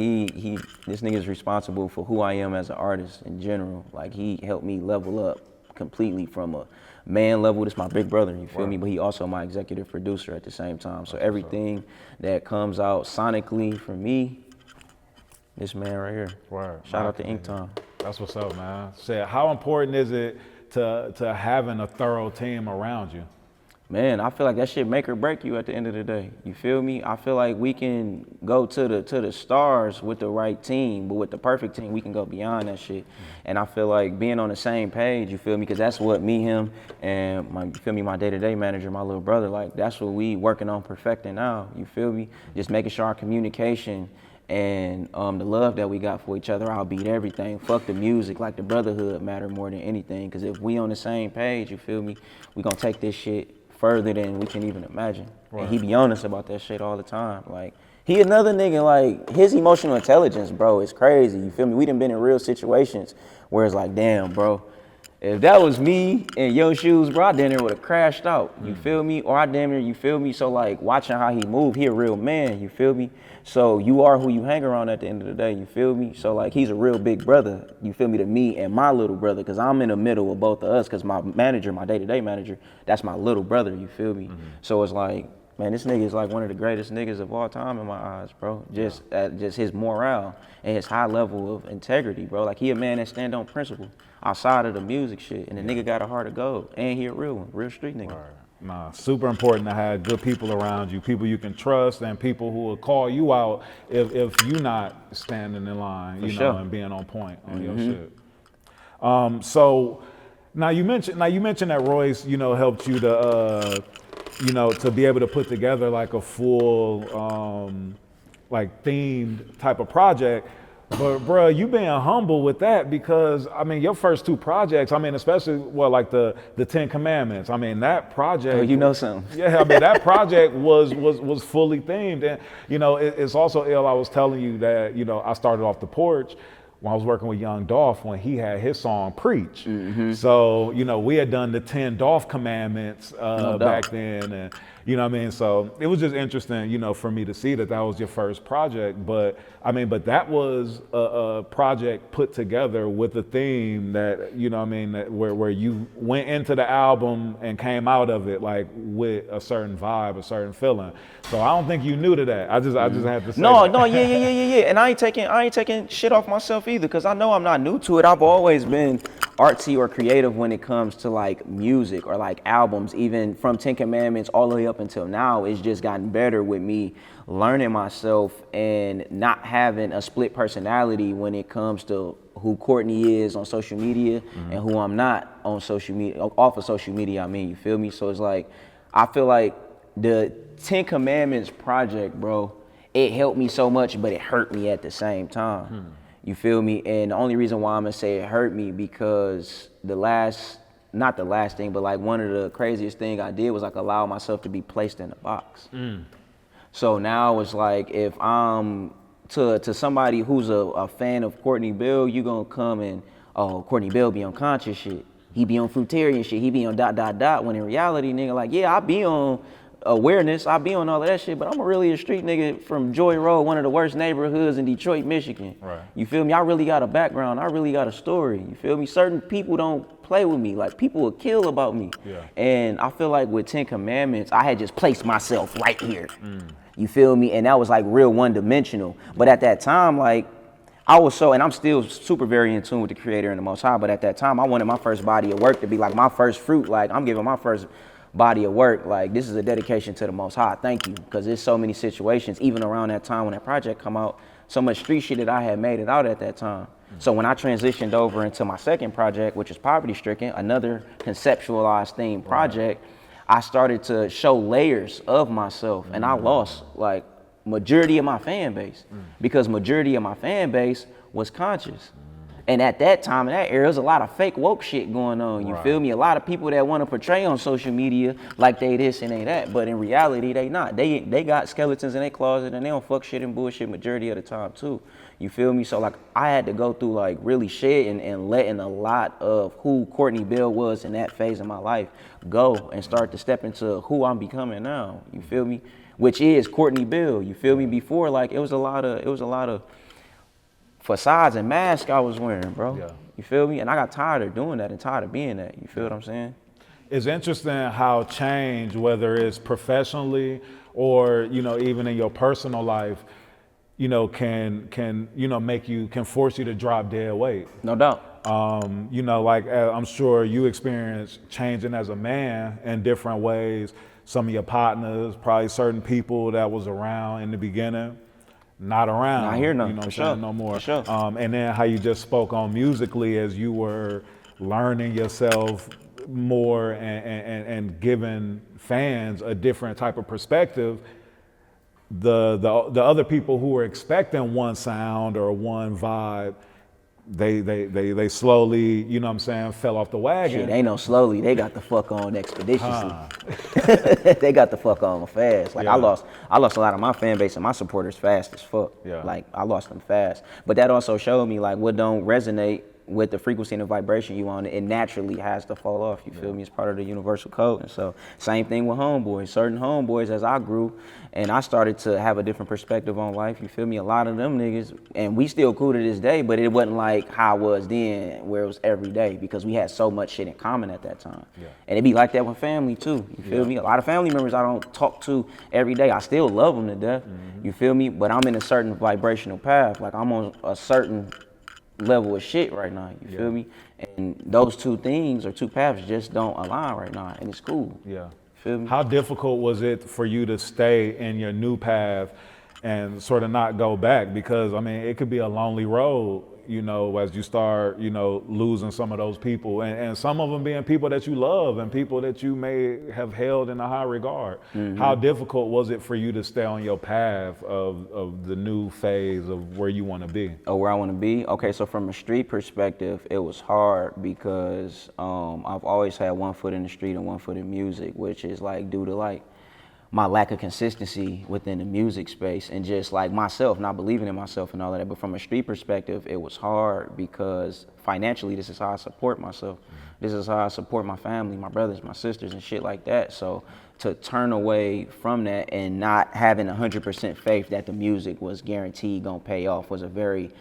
This nigga's responsible for who I am as an artist in general. Like he helped me level up completely from a man level. This my big brother, you feel me? But he also my executive producer at the same time. So everything that comes out sonically from me, this man right here. Word. Shout out to Ink Time. That's what's up, man. Say, how important is it to having a thorough team around you? Man, I feel like that shit make or break you at the end of the day. You feel me? I feel like we can go to the stars with the right team, but with the perfect team, we can go beyond that shit. And I feel like being on the same page, you feel me? Because that's what me, him, and my, you feel me, my day-to-day manager, my little brother, like that's what we working on perfecting now. You feel me? Just making sure our communication and the love that we got for each other, I'll beat everything. Fuck the music, like the brotherhood matter more than anything. Because if we on the same page, you feel me, we gonna take this shit further than we can even imagine. Right. And he be honest about that shit all the time. Like, he another nigga, like, his emotional intelligence, bro, is crazy. You feel me? We done been in real situations where it's like, damn, bro, if that was me in your shoes, bro, I damn near would have crashed out. You feel me? Or I damn near, you feel me? So like watching how he move, he a real man, you feel me? So you are who you hang around at the end of the day, you feel me? So like he's a real big brother, you feel me, to me and my little brother, because I'm in the middle of both of us, because my manager, my day-to-day manager, that's my little brother, you feel me? So it's like, man, this nigga is like one of the greatest niggas of all time in my eyes, bro. Just his morale and his high level of integrity, bro. Like he a man that stand on principle outside of the music shit, and the nigga got a heart of gold, and he a real one, real street nigga. Nah, super important to have good people around you, people you can trust, and people who will call you out if you're not standing in line, and being on point on your shit. So now you mentioned that Royce, helped you to, to be able to put together like a full, like themed type of project. But bro, you being humble with that because I mean your first two projects, I mean especially like the 10 Commandments. I mean that project. Oh, you know something. Yeah, I mean that project was fully themed, and it's also ill. I was telling you that I started off the Porch when I was working with Young Dolph when he had his song Preach. So we had done the 10 Dolph Commandments back then, and what I mean. So it was just interesting, for me to see that was your first project. But I mean, that was a project put together with a theme that that where you went into the album and came out of it like with a certain vibe, a certain feeling. So I don't think you knew to that. I just had to say No, that. yeah. And I ain't taking shit off myself either, because I know I'm not new to it. I've always been artsy or creative when it comes to like music or like albums. Even from 10 Commandments all the way up until now, it's just gotten better with me learning myself and not having a split personality when it comes to who Courtney is on social media and who I'm not on social media, off of social media, I mean, you feel me? So it's like, I feel like the 10 Commandments project, bro, it helped me so much, but it hurt me at the same time. You feel me? And the only reason why I'm gonna say it hurt me because not the last thing, but like one of the craziest things I did was like allow myself to be placed in a box. So now it's like if I'm to somebody who's a fan of Courtney Bell, you gonna come and, oh, Courtney Bell be on conscious shit. He be on fruitarian shit. He be on ... When in reality, nigga, like, yeah, I be on awareness, I be on all of that shit, but I'm really a street nigga from Joy Road, one of the worst neighborhoods in Detroit, Michigan. Right. You feel me? I really got a background. I really got a story. You feel me? Certain people don't play with me. Like, people will kill about me. Yeah. And I feel like with 10 Commandments, I had just placed myself right here. You feel me? And that was like real one-dimensional. But at that time, like, I was so, and I'm still super very in tune with the Creator and the Most High, but at that time, I wanted my first body of work to be like my first fruit. Like, I'm giving my first body of work, like, this is a dedication to the Most High. Thank you. Because there's so many situations, even around that time when that project come out, so much street shit that I had made it out at that time. So when I transitioned over into my second project, which is Poverty Stricken, another conceptualized themed project, I started to show layers of myself, and I lost like majority of my fan base because majority of my fan base was conscious. And at that time, in that era, there's a lot of fake woke shit going on, you feel me? A lot of people that want to portray on social media like they this and they that, but in reality, they not. They got skeletons in their closet and they don't fuck shit and bullshit majority of the time too, you feel me? So like, I had to go through like really shedding and letting a lot of who Courtney Bell was in that phase of my life go and start to step into who I'm becoming now, you feel me? Which is Courtney Bell, you feel me? Before, like, it was a lot of facades and masks I was wearing, bro. Yeah. You feel me? And I got tired of doing that and tired of being that. You feel what I'm saying? It's interesting how change, whether it's professionally or even in your personal life, can force you to drop dead weight. No doubt. Like I'm sure you experienced changing as a man in different ways. Some of your partners, probably certain people that was around in the beginning, not around. Not here, no. You know what I'm For sure. saying? No more. For sure. And then how you just spoke on musically as you were learning yourself more and giving fans a different type of perspective. The other people who were expecting one sound or one vibe, they slowly, you know what I'm saying, fell off the wagon. Shit, ain't no slowly. They got the fuck on expeditiously. They got the fuck on fast. Like, Yeah. I lost a lot of my fan base and my supporters fast as fuck. Yeah. Like, I lost them fast. But that also showed me like what don't resonate with the frequency and the vibration you on, it naturally has to fall off. You feel me? It's part of the universal code. And so same thing with homeboys. Certain homeboys, as I grew and I started to have a different perspective on life, you feel me? A lot of them niggas, and we still cool to this day, but it wasn't like how I was then, where it was every day, because we had so much shit in common at that time. Yeah. And it be like that with family too. You feel me? A lot of family members I don't talk to every day. I still love them to death. You feel me? But I'm in a certain vibrational path. Like, I'm on a certain level of shit right now, you feel me? And those two things or two paths just don't align right now, and it's cool. Yeah. Feel me? How difficult was it for you to stay in your new path and sort of not go back? Because I mean, it could be a lonely road, you know, as you start, you know, losing some of those people, and some of them being people that you love and people that you may have held in a high regard. How difficult was it for you to stay on your path of the new phase of where you want to be? Oh, where I want to be? Okay, so from a street perspective, it was hard because I've always had one foot in the street and one foot in music, which is like due to like my lack of consistency within the music space and just like myself, not believing in myself and all of that. But from a street perspective, it was hard because financially, this is how I support myself. This is how I support my family, my brothers, my sisters and shit like that. So to turn away from that and not having 100% faith that the music was guaranteed gonna pay off was a very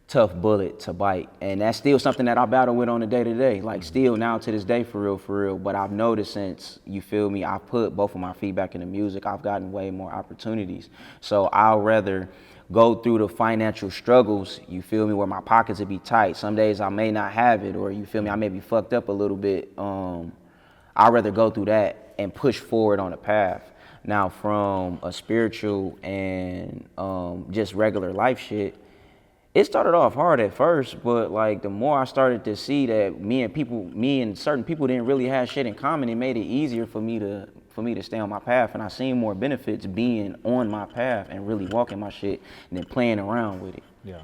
tough bullet to bite. And that's still something that I battle with on a day-to-day, like still now to this day, for real. But I've noticed since, you feel me, I've put both of my feet back in the music, I've gotten way more opportunities. So I'll rather go through the financial struggles, you feel me, where my pockets would be tight. Some days I may not have it, or you feel me, I may be fucked up a little bit. I'd rather go through that and push forward on a path. Now from a spiritual and just regular life shit, it started off hard at first, but like the more I started to see that me and certain people didn't really have shit in common, it made it easier for me to stay on my path. And I seen more benefits being on my path and really walking my shit than playing around with it. Yeah.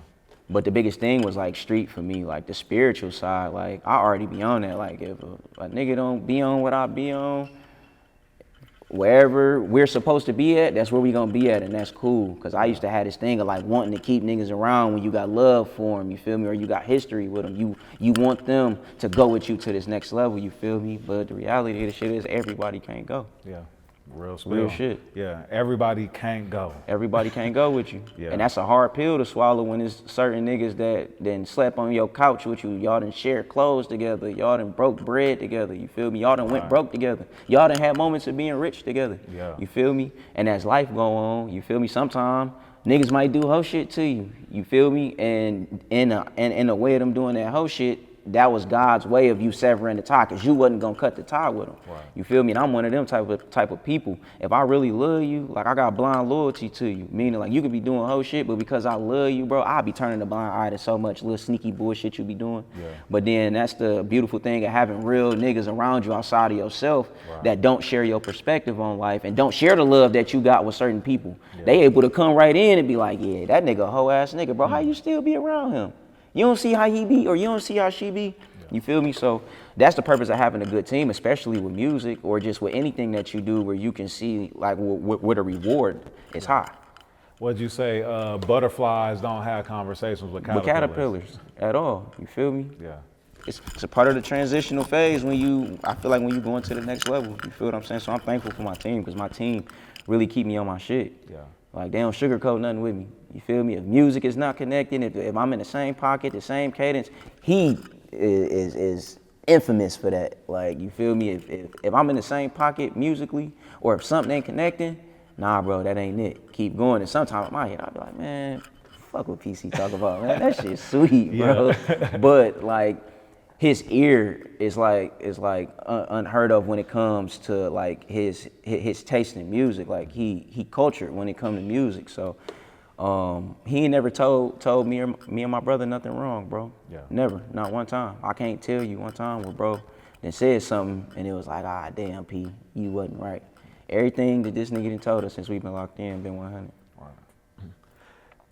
But the biggest thing was like street for me, like the spiritual side. Like I already be on that. Like if a nigga don't be on what I be on, wherever we're supposed to be at, that's where we gonna be at, and that's cool. Cause I used to have this thing of like wanting to keep niggas around when you got love for them, you feel me, or you got history with them. You want them to go with you to this next level, you feel me. But the reality of the shit is everybody can't go. Yeah. Real shit. Yeah, everybody can't go. Everybody can't go with you. Yeah. And that's a hard pill to swallow when it's certain niggas that then slept on your couch with you. Y'all done shared clothes together. Y'all done broke bread together. You feel me? Y'all done went broke together. Y'all done had moments of being rich together. Yeah. You feel me? And as life go on, you feel me? Sometime niggas might do hoe shit to you. You feel me? And in a way of them doing that hoe shit, that was God's way of you severing the tie, because you wasn't gonna cut the tie with them. Right. You feel me? And I'm one of them type of people. If I really love you, like I got blind loyalty to you, meaning like you could be doing whole shit, but because I love you, bro, I'll be turning a blind eye to so much little sneaky bullshit you be doing. Yeah. But then that's the beautiful thing of having real niggas around you outside of yourself that don't share your perspective on life and don't share the love that you got with certain people. Yeah. They able to come right in and be like, yeah, that nigga a hoe ass nigga, bro. How you still be around him? You don't see how he be, or you don't see how she be. You feel me? So that's the purpose of having a good team, especially with music or just with anything that you do where you can see like with a reward is high. What'd you say? Butterflies don't have conversations with caterpillars. With caterpillars at all. You feel me? Yeah. It's a part of the transitional phase I feel like when you go into the next level. You feel what I'm saying? So I'm thankful for my team, because my team really keep me on my shit. Yeah. Like they don't sugarcoat nothing with me. You feel me? If music is not connecting, if I'm in the same pocket, the same cadence, he is infamous for that. Like, you feel me? If I'm in the same pocket musically, or if something ain't connecting, nah, bro, that ain't it. Keep going. And sometimes in my head, I'll be like, man, fuck what PC talk about, man. That shit's sweet, bro. But like, his ear is unheard of when it comes to like his taste in music. Like he cultured when it comes to music. So he ain't never told me and my brother nothing wrong, bro. Yeah. Never, not one time. I can't tell you one time where bro then said something and it was like, ah, damn, P, you wasn't right. Everything that this nigga done told us since we've been locked in been 100. Right.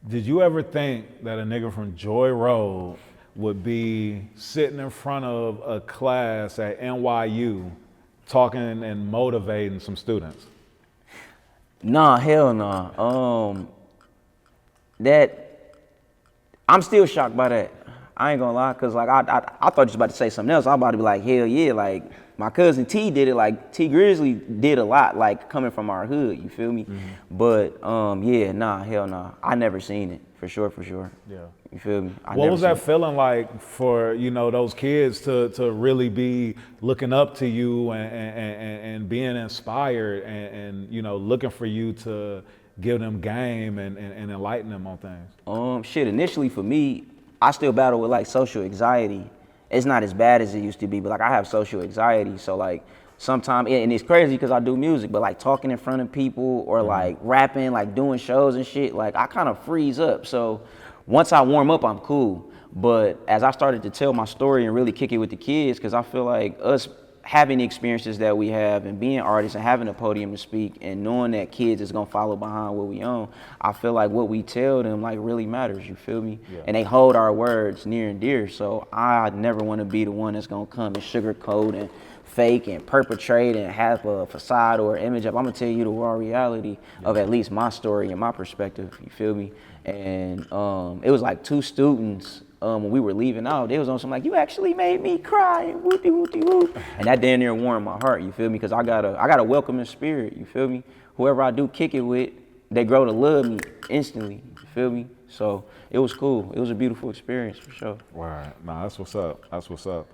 Did you ever think that a nigga from Joy Road would be sitting in front of a class at NYU talking and motivating some students? Nah, hell nah. That I'm still shocked by that. I ain't gonna lie, cause like I thought you was about to say something else. I'm about to be like, hell yeah, like my cousin T did it, like T Grizzly did a lot, like coming from our hood, you feel me? Mm-hmm. But yeah, nah, hell nah. I never seen it, for sure. Yeah. You feel me? What was that feeling like for, you know, those kids to really be looking up to you and being inspired and you know, looking for you to give them game and enlighten them on things? Shit, initially for me, I still battle with like social anxiety. It's not as bad as it used to be, but like I have social anxiety. So like sometimes, and it's crazy because I do music, but like talking in front of people or like rapping, like doing shows and shit, like I kind of freeze up. So once I warm up, I'm cool. But as I started to tell my story and really kick it with the kids, because I feel like us having the experiences that we have and being artists and having a podium to speak and knowing that kids is gonna follow behind what we own, I feel like what we tell them like really matters, you feel me? Yeah. And they hold our words near and dear. So I never wanna be the one that's gonna come and sugarcoat and fake and perpetrate and have a facade or image of. I'm gonna tell you the raw reality of at least my story and my perspective, you feel me? And it was like 2 students when we were leaving out, they was on some like, you actually made me cry, and whoopty whoopty whoop. And that damn near warmed my heart, you feel me? Because I got a welcoming spirit, you feel me? Whoever I do kick it with, they grow to love me instantly, you feel me? So it was cool. It was a beautiful experience for sure. Right. Nah, that's what's up. That's what's up.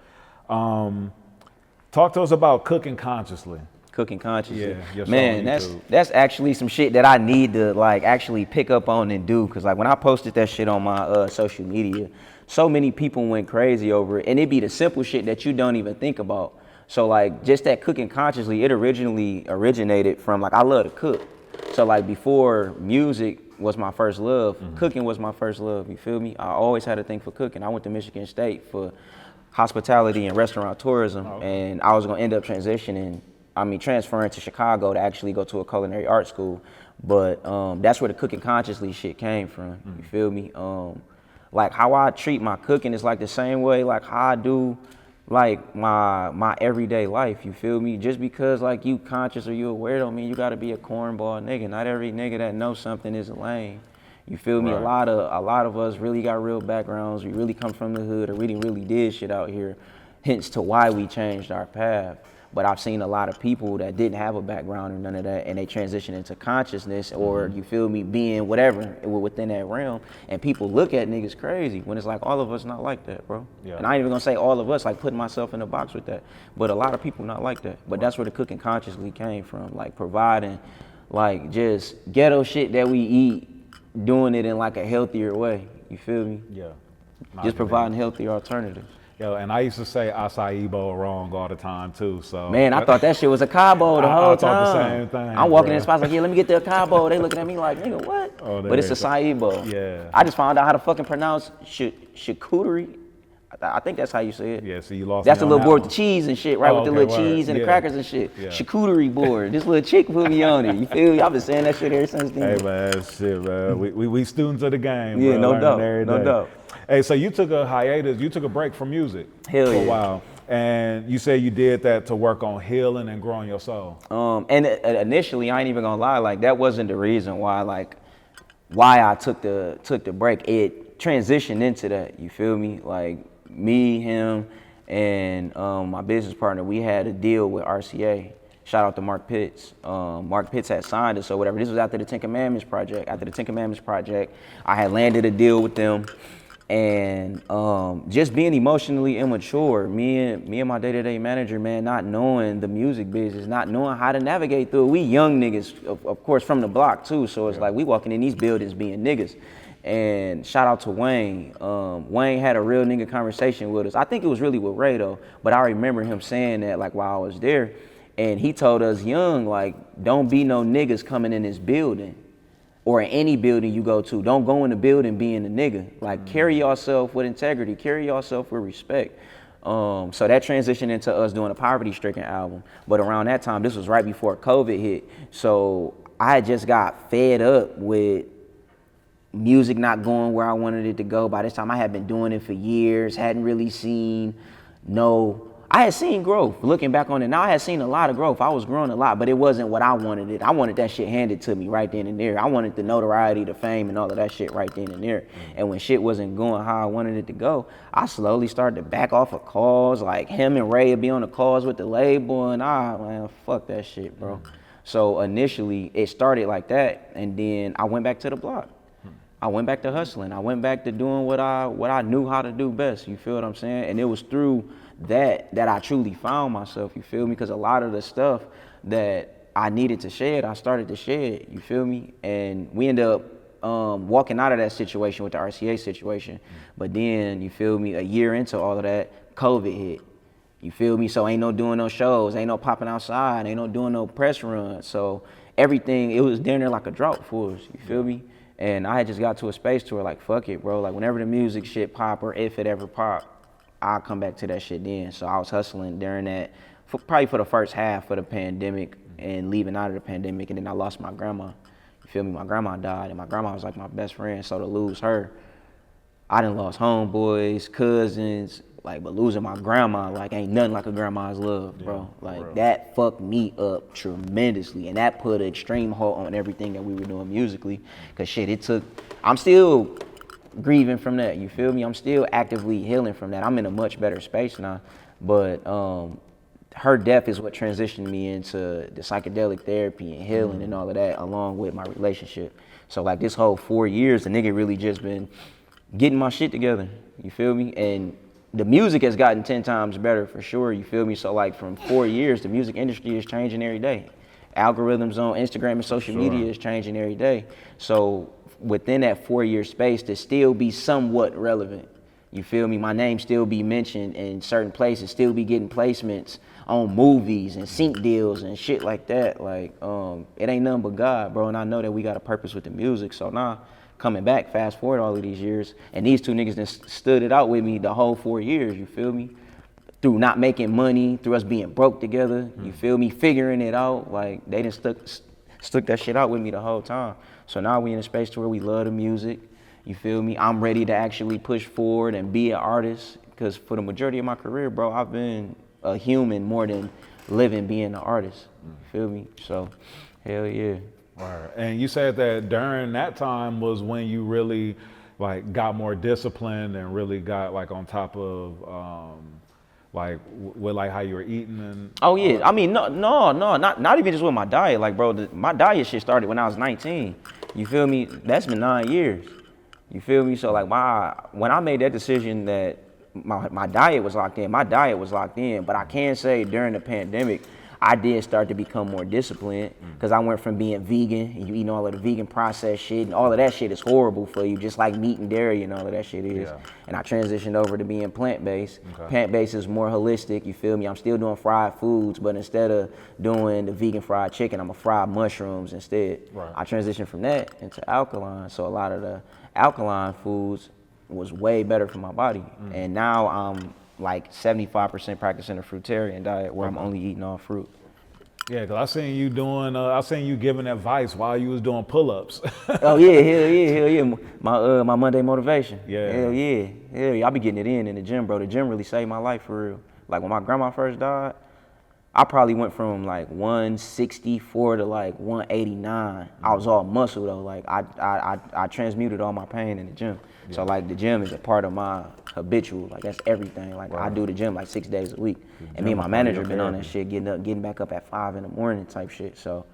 Talk to us about cooking consciously. Cooking consciously. Yeah, man, that's actually some shit that I need to like actually pick up on and do. Cause like when I posted that shit on my social media, so many people went crazy over it, and it be the simple shit that you don't even think about. So like just that cooking consciously, it originally originated from like I love to cook. So like before music was my first love, cooking was my first love. You feel me? I always had a thing for cooking. I went to Michigan State for hospitality and restaurant tourism, and I was gonna end up transferring to Chicago to actually go to a culinary art school. But that's where the cooking consciously shit came from, you feel me? Like how I treat my cooking is like the same way like how I do like my everyday life, you feel me? Just because like you conscious or you aware don't mean you gotta be a cornball nigga. Not every nigga that knows something is a lame. You feel me? Right. A lot of us really got real backgrounds. We really come from the hood or really did shit out here. Hence to why we changed our path. But I've seen a lot of people that didn't have a background or none of that, and they transition into consciousness or, you feel me, being whatever within that realm. And people look at niggas crazy when it's like all of us not like that, bro. Yeah. And I ain't even gonna say all of us, like putting myself in a box with that. But a lot of people not like that. But that's where the cooking consciously came from, like providing like just ghetto shit that we eat, doing it in like a healthier way. You feel me? Yeah. Just providing healthier alternatives. Yo, and I used to say acai bowl wrong all the time too. So man, I thought that shit was a Cabo the whole time. I thought the same thing. I'm walking in the spots like, yeah, let me get the Cabo. They looking at me like, nigga, what? Oh, but it's acai bowl. Yeah. I just found out how to fucking pronounce charcuterie. I think that's how you say it. Yeah, so you lost. That's the little board with the cheese and shit, right? With the little cheese and the crackers and shit. Yeah. Charcuterie board. This little chick put me on it. You feel me? I've been saying that shit ever since then. Hey man, shit, man. We students of the game. Yeah, bro. no doubt. No doubt. Hey, so you took a hiatus. You took a break from music for a while, and you say you did that to work on healing and growing your soul. And initially, I ain't even gonna lie. Like that wasn't the reason why I took the break. It transitioned into that. You feel me? Like me, him, and my business partner, we had a deal with RCA. Shout out to Mark Pitts. Mark Pitts had signed us or whatever. This was after the 10 Commandments project. After the 10 Commandments project, I had landed a deal with them. And just being emotionally immature, me and my day-to-day manager, man, not knowing the music business, not knowing how to navigate through it. We young niggas, of course, from the block too. So it's like we walking in these buildings being niggas. And shout out to Wayne. Wayne had a real nigga conversation with us. I think it was really with Ray though, but I remember him saying that like while I was there. And he told us young, like, don't be no niggas coming in this building. Or in any building you go to, don't go in the building being a nigga. Like carry yourself with integrity, carry yourself with respect. So that transitioned into us doing a Poverty Stricken album. But around that time, this was right before COVID hit. So I had just got fed up with music not going where I wanted it to go. By this time I had been doing it for years, hadn't really seen I had seen growth. Looking back on it now, I had seen a lot of growth. I was growing a lot, but it wasn't what I wanted it. I wanted that shit handed to me right then and there. I wanted the notoriety, the fame, and all of that shit right then and there. And when shit wasn't going how I wanted it to go, I slowly started to back off of calls. Like him and Ray would be on the calls with the label, and man, fuck that shit, bro. So initially, it started like that, and then I went back to the block. I went back to hustling. I went back to doing what I knew how to do best. You feel what I'm saying? And it was through that I truly found myself. You feel me? Because a lot of the stuff that I needed to shed, I started to shed. You feel me? And we ended up walking out of that situation with the RCA situation. But then, you feel me? A year into all of that, COVID hit. You feel me? So ain't no doing no shows, ain't no popping outside, ain't no doing no press runs. So everything, it was down there like a drought for us, you feel me? And I had just got to a space to where like, fuck it, bro. Like whenever the music shit pop or if it ever pop, I'll come back to that shit then. So I was hustling during that, probably for the first half of the pandemic and leaving out of the pandemic. And then I lost my grandma. You feel me? My grandma died and my grandma was like my best friend. So to lose her, I done lost homeboys, cousins, like, but losing my grandma, like, ain't nothing like a grandma's love, bro. Like, that fucked me up tremendously. And that put an extreme halt on everything that we were doing musically. Cause shit, I'm still grieving from that, you feel me? I'm still actively healing from that. I'm in a much better space now. But her death is what transitioned me into the psychedelic therapy and healing and all of that, along with my relationship. So like this whole 4 years, the nigga really just been getting my shit together, you feel me? And the music has gotten 10 times better for sure, you feel me? So like from 4 years, the music industry is changing every day. Algorithms on Instagram and social media is changing every day. So within that 4-year space, to still be somewhat relevant, you feel me? My name still be mentioned in certain places, still be getting placements on movies and sync deals and shit like that. Like, it ain't nothing but God, bro. And I know that we got a purpose with the music. So now, coming back, fast forward all of these years, and these two niggas done stood it out with me the whole 4 years, you feel me? Through not making money, through us being broke together, you feel me? Figuring it out, like, they done stuck that shit out with me the whole time. So now we in a space to where we love the music, you feel me? I'm ready to actually push forward and be an artist, because for the majority of my career, bro, I've been a human more than living being an artist, you feel me? So, hell yeah. Right. And you said that during that time was when you really like got more disciplined and really got like on top of like with like how you were eating and oh yeah, I mean no, not even just with my diet. Like bro, my diet shit started when I was 19. You feel me? That's been 9 years. You feel me? So like when I made that decision that my diet was locked in, but I can say during the pandemic, I did start to become more disciplined because I went from being vegan and you eating all of the vegan processed shit and all of that shit is horrible for you, just like meat and dairy and all of that shit is. Yeah. And I transitioned over to being plant-based. Okay. Plant-based is more holistic, you feel me? I'm still doing fried foods, but instead of doing the vegan fried chicken, I'm gonna fry mushrooms instead. Right. I transitioned from that into alkaline, so a lot of the alkaline foods was way better for my body. And now I'm like 75% practicing a fruitarian diet where I'm only eating all fruit. Yeah, cause I seen you giving advice while you was doing pull-ups. Oh yeah, hell yeah. My Monday motivation. Yeah. Hell yeah. I be getting it in the gym, bro. The gym really saved my life for real. Like when my grandma first died, I probably went from like 164 to like 189. I was all muscle though. Like I transmuted all my pain in the gym. Yeah. So like the gym is a part of my habitual, like that's everything. Like I do the gym like 6 days a week. And me and my manager been on that shit, getting back up at 5 in the morning type shit. So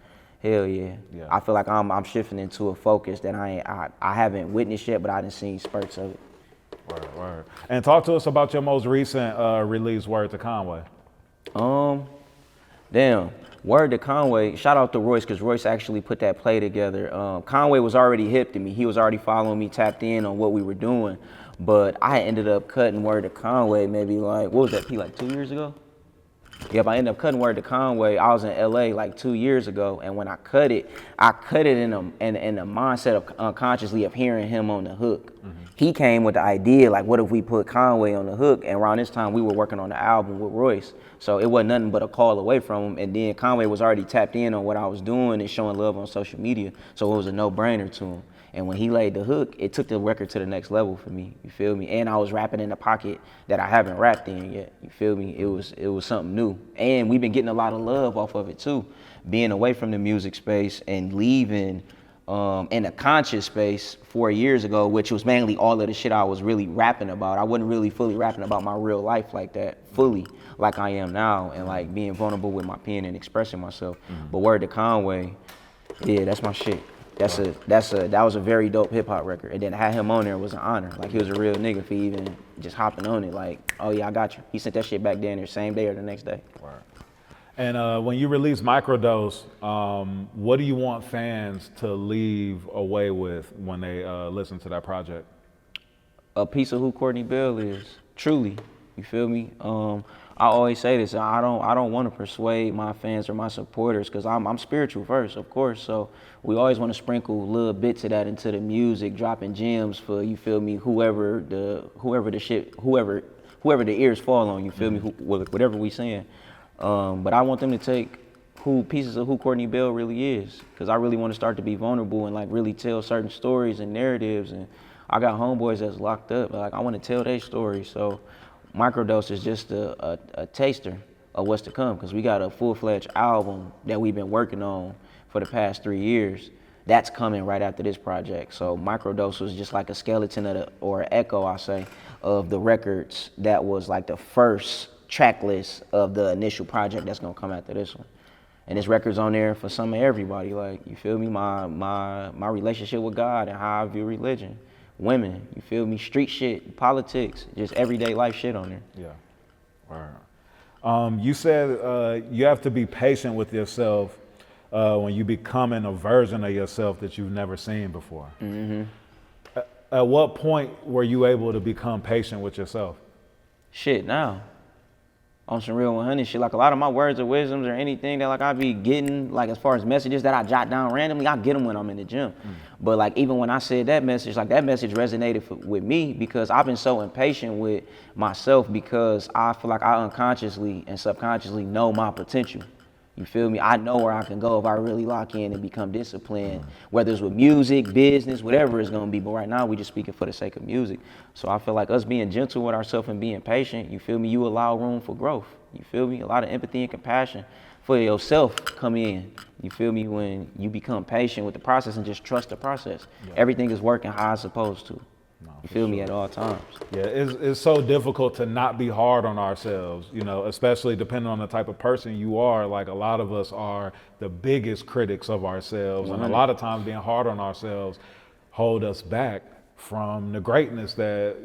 hell yeah. I feel like I'm shifting into a focus that I haven't witnessed yet, but I done seen spurts of it. Word. And talk to us about your most recent release, Word to Conway. Damn, Word to Conway, shout out to Royce, because Royce actually put that play together. Conway was already hip to me. He was already following me, tapped in on what we were doing. But I ended up cutting Word to Conway maybe like, what was that, like 2 years ago? Yep, I ended up cutting Word to Conway. I was in LA like 2 years ago, and when I cut it in a mindset of unconsciously of hearing him on the hook. He came with the idea, like, what if we put Conway on the hook? And around this time, we were working on the album with Royce. So it wasn't nothing but a call away from him. And then Conway was already tapped in on what I was doing and showing love on social media. So it was a no-brainer to him. And when he laid the hook, it took the record to the next level for me, you feel me? And I was rapping in a pocket that I haven't rapped in yet, you feel me? It was something new. And we've been getting a lot of love off of it too. Being away from the music space and leaving in a conscious space 4 years ago, which was mainly all of the shit I was really rapping about. I wasn't really fully rapping about my real life like that, fully, like I am now, and like being vulnerable with my pen and expressing myself. But Word to Conway, yeah, that's my shit. That was a very dope hip hop record. And then to have him on there was an honor. Like he was a real nigga for even just hopping on it. Like, oh yeah, I got you. He sent that shit back down there same day or the next day. Right. And when you release Microdose, what do you want fans to leave away with when they listen to that project? A piece of who Courtney Bell is, truly. You feel me? I always say this. I don't want to persuade my fans or my supporters because I'm spiritual first, of course. So we always want to sprinkle little bits of that into the music, dropping gems for, you feel me, whoever the ears fall on. You feel me? Whatever we saying. But I want them to take pieces of who Courtney Bell really is, because I really want to start to be vulnerable and like really tell certain stories and narratives. And I got homeboys that's locked up, but like I want to tell their stories. So Microdose is just a taster of what's to come, because we got a full-fledged album that we've been working on for the past 3 years. That's coming right after this project. So Microdose was just like a skeleton or an echo, I say, of the records that was like the first track list of the initial project that's gonna come after this one. And this record's on there for some of everybody. Like, you feel me? My relationship with God and how I view religion. Women, you feel me? Street shit, politics, just everyday life shit on there. Yeah. All right. You said you have to be patient with yourself when you becoming a version of yourself that you've never seen before. Mm-hmm. At what point were you able to become patient with yourself? Shit, now. On some real 100 shit. Like, a lot of my words of wisdoms or anything that like I be getting, like as far as messages that I jot down randomly, I get them when I'm in the gym. But like even when I said that message, like that message resonated with me because I've been so impatient with myself, because I feel like I unconsciously and subconsciously know my potential. You feel me? I know where I can go if I really lock in and become disciplined, whether it's with music, business, whatever it's gonna be. But right now we just speaking for the sake of music. So I feel like us being gentle with ourselves and being patient, you feel me? You allow room for growth. You feel me? A lot of empathy and compassion for yourself come in. You feel me? When you become patient with the process and just trust the process. Yeah. Everything is working how it's supposed to. No, you feel me? At all times. Yeah, it's so difficult to not be hard on ourselves, you know, especially depending on the type of person you are. Like, a lot of us are the biggest critics of ourselves, and a lot of times being hard on ourselves hold us back from the greatness that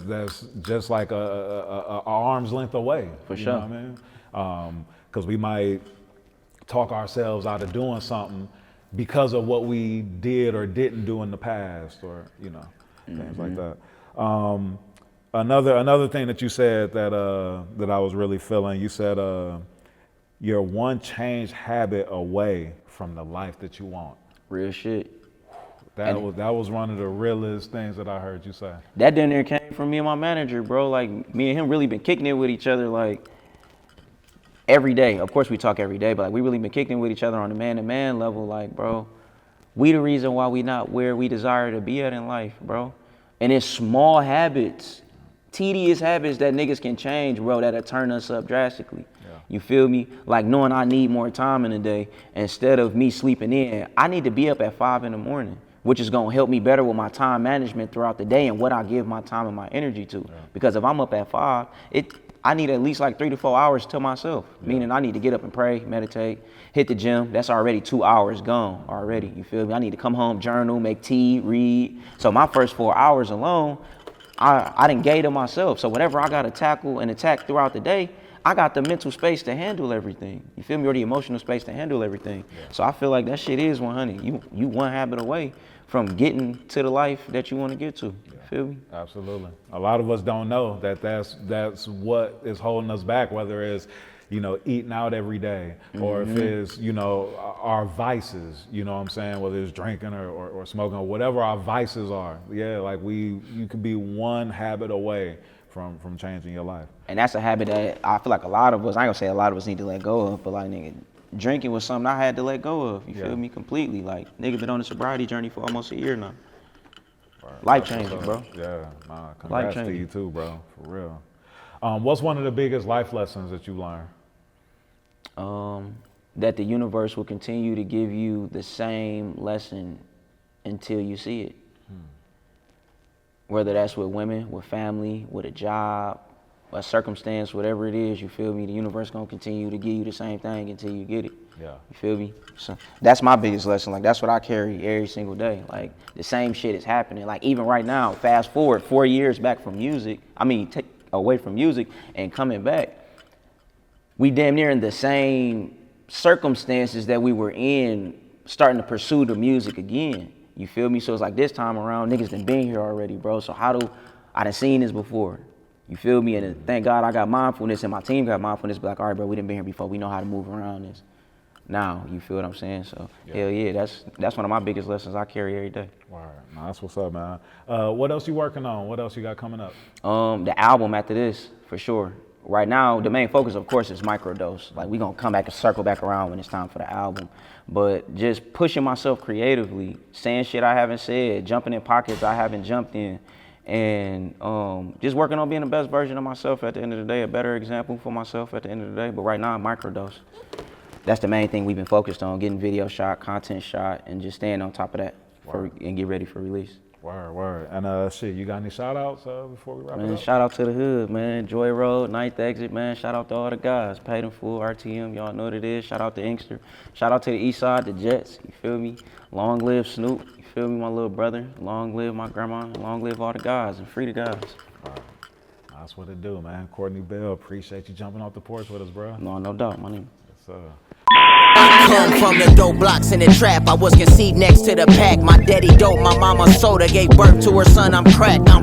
that's just like a arm's length away. For sure. You know what I mean? Because we might talk ourselves out of doing something because of what we did or didn't do in the past, or things like that. Another thing that you said that I was really feeling, you said you're one changed habit away from the life that you want. Real shit. That was one of the realest things that I heard you say. That dinner there came from me and my manager, bro. Like, me and him really been kicking it with each other like every day. Of course we talk every day, but like we really been kicking it with each other on a man-to-man level. Like, bro, we the reason why we not where we desire to be at in life, bro. And it's small habits, tedious habits that niggas can change, bro, that'll turn us up drastically. Yeah. You feel me? Like knowing I need more time in the day, instead of me sleeping in, I need to be up at 5 in the morning, which is gonna help me better with my time management throughout the day and what I give my time and my energy to. Yeah. Because if I'm up at 5, I need at least like 3 to 4 hours to myself, meaning I need to get up and pray, meditate, hit the gym. That's already 2 hours gone already, you feel me? I need to come home, journal, make tea, read. So my first 4 hours alone, I done gave to myself. So whatever I gotta tackle and attack throughout the day, I got the mental space to handle everything. You feel me? Or the emotional space to handle everything. Yeah. So I feel like that shit is 100. You one habit away from getting to the life that you want to get to. You feel me? Absolutely. A lot of us don't know that's what is holding us back, whether it's, eating out every day, or if it's, our vices, you know what I'm saying? Whether it's drinking or smoking or whatever our vices are. Yeah, like you could be one habit away from changing your life. And that's a habit that I feel like a lot of us, I ain't gonna say a lot of us need to let go of, but like, nigga, drinking was something I had to let go of. You feel me? Completely. Like, nigga been on a sobriety journey for almost a year now. Right. Life changing, bro. Yeah, congrats to you too, bro. For real. What's one of the biggest life lessons that you learned? That the universe will continue to give you the same lesson until you see it. Whether that's with women, with family, with a job, a circumstance, whatever it is, you feel me? The universe gonna continue to give you the same thing until you get it. Yeah. You feel me? So that's my biggest lesson. Like, that's what I carry every single day. Like, the same shit is happening. Like, even right now, fast forward 4 years back from music, take away from music and coming back, we damn near in the same circumstances that we were in, starting to pursue the music again. You feel me? So it's like this time around, niggas done been here already, bro. So I done seen this before. You feel me? And thank God I got mindfulness and my team got mindfulness. Be like, all right, bro, we done been here before. We know how to move around this. Now, you feel what I'm saying? So, hell yeah, that's one of my biggest lessons I carry every day. Word. Nah, that's what's up, man. What else you working on? What else you got coming up? The album after this, for sure. Right now, the main focus, of course, is Microdose. Like, we gonna come back and circle back around when it's time for the album. But just pushing myself creatively, saying shit I haven't said, jumping in pockets I haven't jumped in, and just working on being the best version of myself at the end of the day, a better example for myself at the end of the day. But right now, Microdose. That's the main thing we've been focused on, getting video shot, content shot, and just staying on top of that and get ready for release. Word. And shit, you got any shout outs before we wrap it up? Shout out to the hood, man. Joy Road, 9th Exit, man. Shout out to all the guys. Paid in Full, RTM, y'all know what it is. Shout out to Inkster. Shout out to the East Side, the Jets, you feel me? Long live Snoop, you feel me, my little brother. Long live my grandma, long live all the guys, and free the guys. That's what it do, man. Courtney Bell, appreciate you jumping off the porch with us, bro. No doubt, my name. Yes, sir. Come from the dope blocks in the trap. I was conceived next to the pack. My daddy dope, my mama soda. Gave birth to her son, I'm cracked.